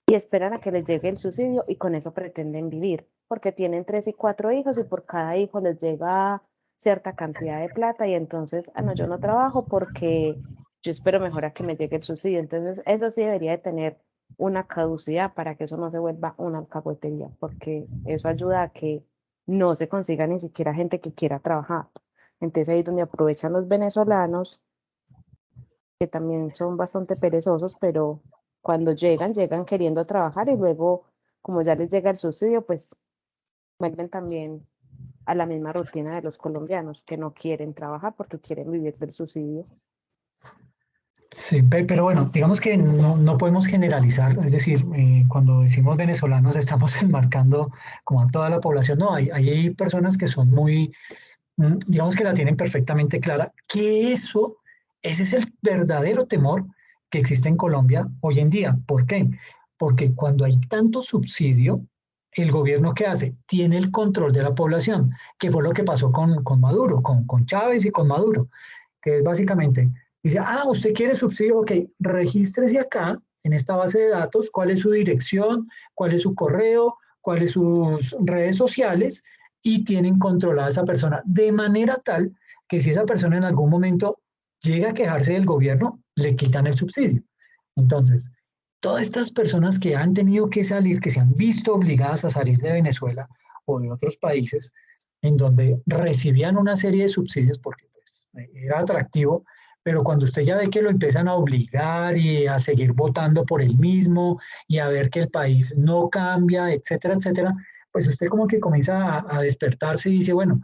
y esperan a que les llegue el subsidio y con eso pretenden vivir, porque tienen 3 y 4 hijos y por cada hijo les llega cierta cantidad de plata y entonces, no, yo no trabajo porque yo espero mejor a que me llegue el subsidio. Entonces, eso sí debería de tener una caducidad para que eso no se vuelva una alcahuetería, porque eso ayuda a que no se consiga ni siquiera gente que quiera trabajar. Entonces ahí es donde aprovechan los venezolanos, que también son bastante perezosos, pero cuando llegan queriendo trabajar y luego, como ya les llega el subsidio, pues vuelven también a la misma rutina de los colombianos que no quieren trabajar porque quieren vivir del subsidio. Sí, pero bueno, digamos que no podemos generalizar, es decir, cuando decimos venezolanos estamos enmarcando como a toda la población, no, hay personas que son muy, digamos que la tienen perfectamente clara, que ese es el verdadero temor que existe en Colombia hoy en día. ¿Por qué? Porque cuando hay tanto subsidio, el gobierno ¿qué hace? Tiene el control de la población, que fue lo que pasó con Maduro, con Chávez y con Maduro, que es básicamente, dice, usted quiere subsidio, ok, regístrese acá en esta base de datos, cuál es su dirección, cuál es su correo, cuáles sus redes sociales, y tienen controlada a esa persona de manera tal que si esa persona en algún momento llega a quejarse del gobierno, le quitan el subsidio. Entonces, todas estas personas que han tenido que salir, que se han visto obligadas a salir de Venezuela o de otros países, en donde recibían una serie de subsidios porque pues, era atractivo, pero cuando usted ya ve que lo empiezan a obligar y a seguir votando por el mismo y a ver que el país no cambia, etcétera, etcétera, pues usted como que comienza a despertarse y dice, bueno,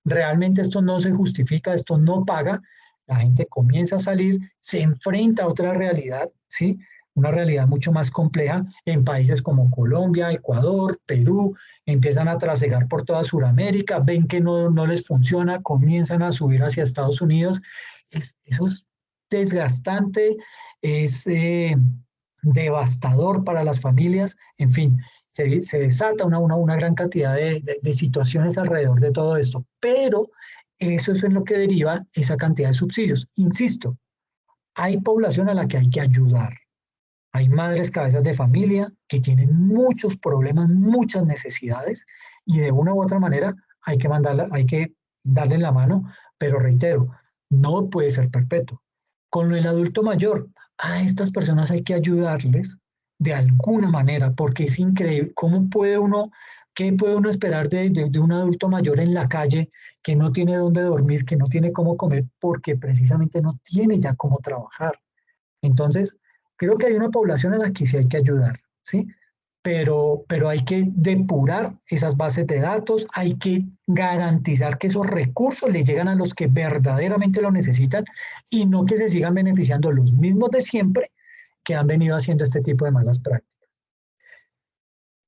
realmente esto no se justifica, esto no paga, la gente comienza a salir, se enfrenta a otra realidad, ¿sí? Una realidad mucho más compleja en países como Colombia, Ecuador, Perú, empiezan a trasegar por toda Sudamérica, ven que no les funciona, comienzan a subir hacia Estados Unidos. Eso es desgastante, es devastador para las familias, en fin, se desata una gran cantidad de situaciones alrededor de todo esto, pero eso es en lo que deriva esa cantidad de subsidios. Insisto, hay población a la que hay que ayudar. Hay madres cabezas de familia que tienen muchos problemas, muchas necesidades y de una u otra manera hay que darle la mano, pero reitero, no puede ser perpetuo. Con el adulto mayor, a estas personas hay que ayudarles de alguna manera, porque es increíble cómo puede uno, qué puede uno esperar de un adulto mayor en la calle que no tiene dónde dormir, que no tiene cómo comer, porque precisamente no tiene ya cómo trabajar. Entonces, creo que hay una población a la que sí hay que ayudar, ¿sí? pero hay que depurar esas bases de datos, hay que garantizar que esos recursos le llegan a los que verdaderamente lo necesitan y no que se sigan beneficiando los mismos de siempre que han venido haciendo este tipo de malas prácticas.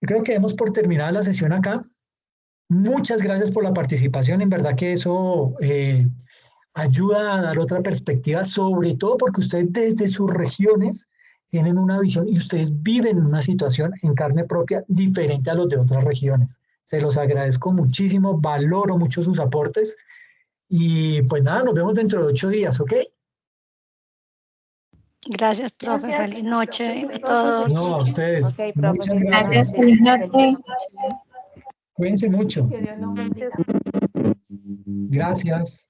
Yo creo que demos por terminada la sesión acá. Muchas gracias por la participación, en verdad que eso ayuda a dar otra perspectiva, sobre todo porque ustedes desde sus regiones tienen una visión y ustedes viven una situación en carne propia diferente a los de otras regiones. Se los agradezco muchísimo, valoro mucho sus aportes y pues nada, nos vemos dentro de 8 días, ¿ok? Gracias, profe. Gracias. Feliz noche a todos. No, a ustedes. Ok, profe, Muchas feliz gracias. noche. Feliz noche. Cuídense mucho. Que Dios lo bendiga. Gracias.